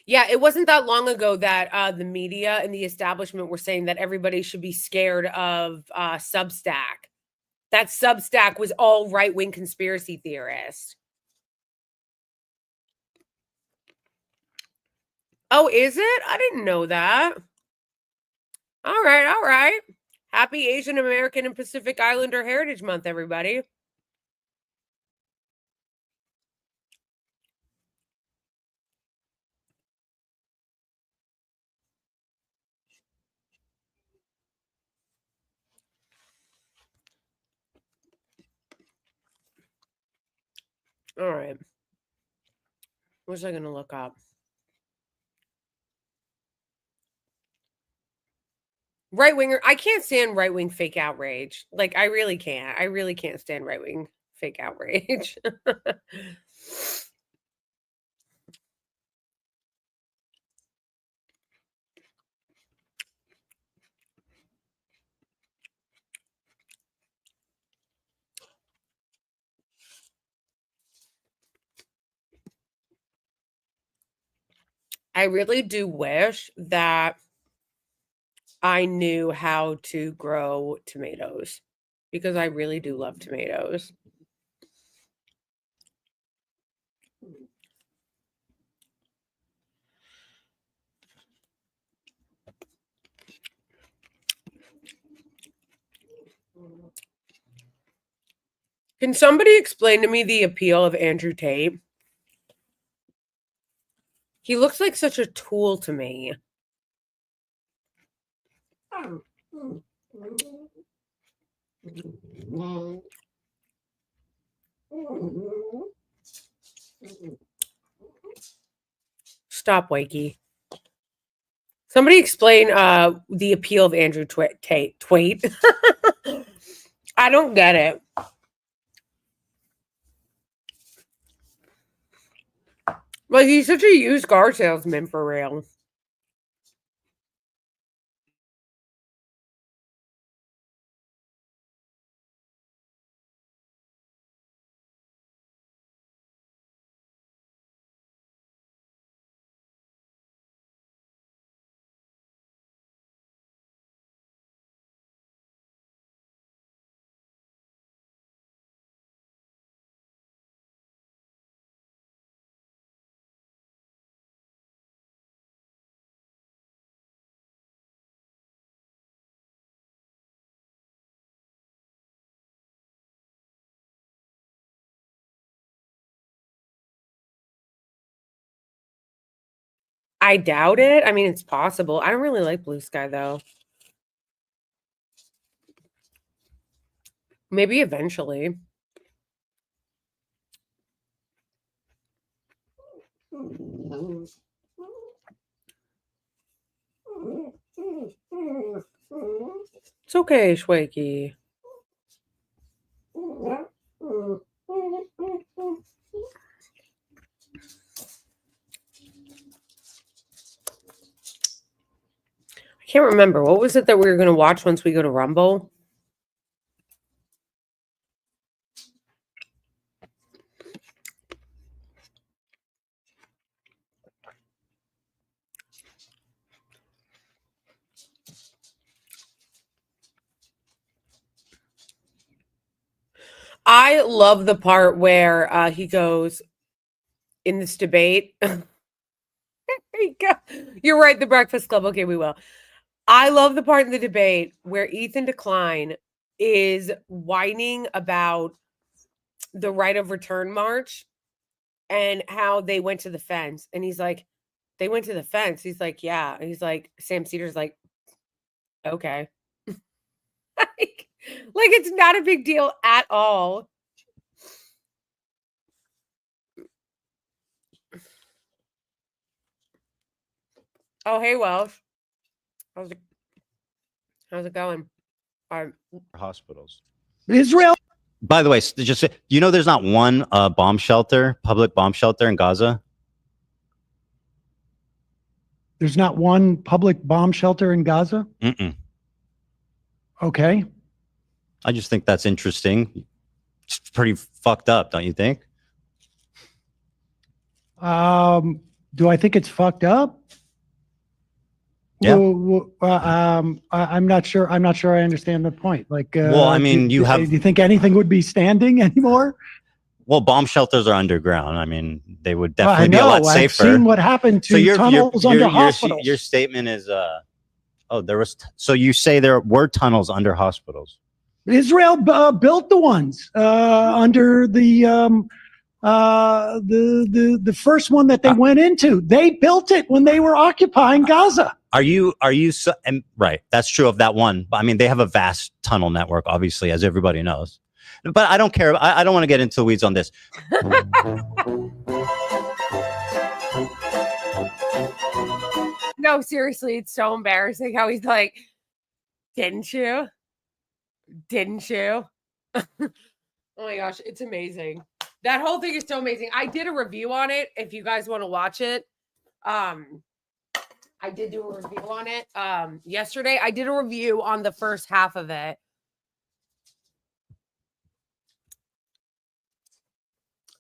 A: Yeah, it wasn't that long ago that the media and the establishment were saying that everybody should be scared of Substack. That Substack was all right-wing conspiracy theorists. Oh, is it? I didn't know that. All right, all right. Happy Asian American and Pacific Islander Heritage Month, everybody. All right. What was I going to look up? Right winger. I can't stand right wing fake outrage. Like, I really can't. I really can't stand right wing fake outrage. I really do wish that I knew how to grow tomatoes because I really do love tomatoes. Can somebody explain to me the appeal of Andrew Tate? He looks like such a tool to me. Stop, Wakey. Somebody explain the appeal of Andrew Tate. I don't get it. Like, he's such a used car salesman for real. I doubt it. I mean, it's possible. I don't really like Blue Sky, though. Maybe eventually. It's okay, Shwakey. I can't remember. What was it that we were going to watch once we go to Rumble? I love the part where he goes in this debate. You're right, the Breakfast Club. Okay, we will. I love the part in the debate where Ethan Decline is whining about the right of return march and how they went to the fence. And he's like, they went to the fence. He's like, yeah. And he's like, Sam Cedar's like, okay. like it's not a big deal at all. Oh, hey, Welsh. How's it going? All right.
D: Hospitals.
C: Israel,
D: By the way, just there's not one public bomb shelter in Gaza.
C: there's not one public bomb shelter in Gaza.
D: Mm-mm.
C: Okay.
D: I just think that's interesting. It's pretty fucked up, don't you think?
C: Do I think it's fucked up?
D: Yeah.
C: I'm not sure. I'm not sure I understand the point. Like,
D: Well, I mean,
C: do you think anything would be standing anymore?
D: Well, bomb shelters are underground. I mean, they would
C: Well, I
D: definitely be a lot
C: know. I've
D: safer.
C: seen what happened to tunnels under hospitals.
D: Your statement is, so you say there were tunnels under hospitals.
C: Israel built the ones under the first one that they went into. They built it when they were occupying Gaza.
D: Right? That's true of that one. But I mean, they have a vast tunnel network, obviously, as everybody knows. But I don't care. I don't want to get into the weeds on this.
A: No, seriously, it's so embarrassing how he's like, didn't you? Didn't you? Oh my gosh, it's amazing. That whole thing is so amazing. I did a review on it. If you guys want to watch it, I did do a review on it yesterday. I did a review on the first half of it.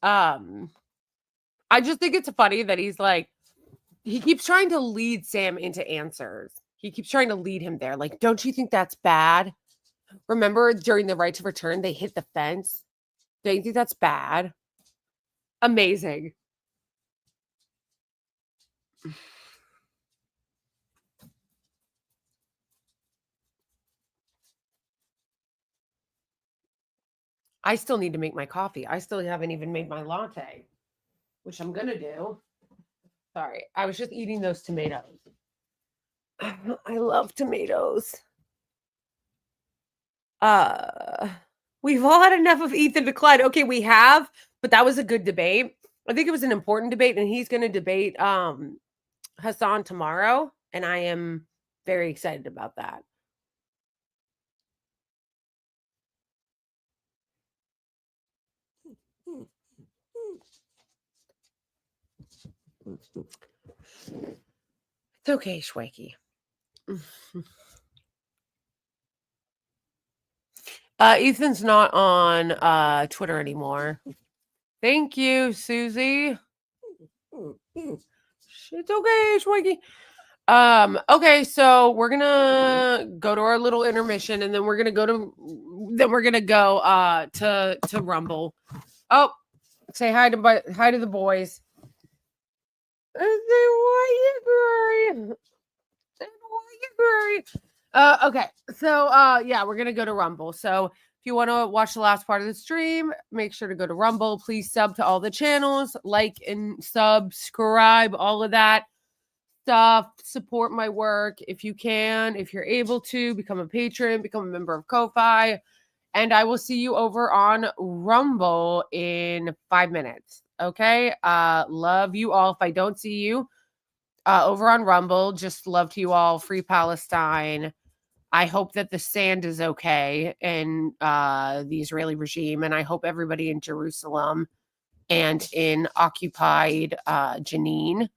A: I just think it's funny that he's like, he keeps trying to lead Sam into answers. He keeps trying to lead him there. Like, don't you think that's bad? Remember during the right to return, they hit the fence. Don't you think that's bad? Amazing. I still need to make my coffee. I still haven't even made my latte, which I'm going to do. Sorry, I was just eating those tomatoes. I love tomatoes. We've all had enough of Ethan to Clyde. Okay, we have, but that was a good debate. I think it was an important debate, and he's going to debate Hassan tomorrow, and I am very excited about that. It's okay, Schwakey. Ethan's not on Twitter anymore. Thank you, Susie. It's okay, Schwakey. Okay, so we're gonna go to our little intermission, and then we're gonna go to Rumble. Oh, say hi to the boys. Okay, so yeah, we're gonna go to Rumble. So if you want to watch the last part of the stream, make sure to go to Rumble. Please sub to all the channels, like and subscribe, all of that stuff. Support my work if you can, if you're able to. Become a patron, become a member of Ko-Fi, and I will see you over on Rumble in 5 minutes. Okay, love you all. If I don't see you over on Rumble, just love to you all. Free Palestine. I hope that the sand is okay in the Israeli regime, and I hope everybody in Jerusalem and in occupied Jenin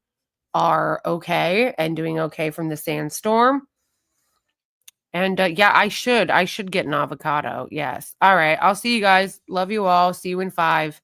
A: are okay and doing okay from the sandstorm. And yeah, I should get an avocado. Yes. All right. I'll see you guys. Love you all. See you in 5.